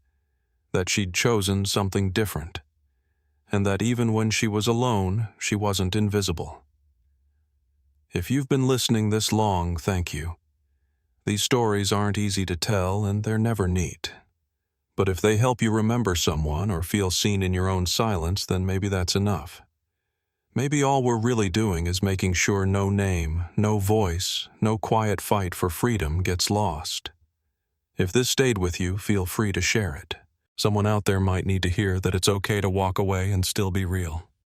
that she'd chosen something different, and that even when she was alone, she wasn't invisible. If you've been listening this long, thank you. These stories aren't easy to tell, and they're never neat. But if they help you remember someone or feel seen in your own silence, then maybe that's enough. Maybe all we're really doing is making sure no name, no voice, no quiet fight for freedom gets lost. If this stayed with you, feel free to share it. Someone out there might need to hear that it's okay to walk away and still be real.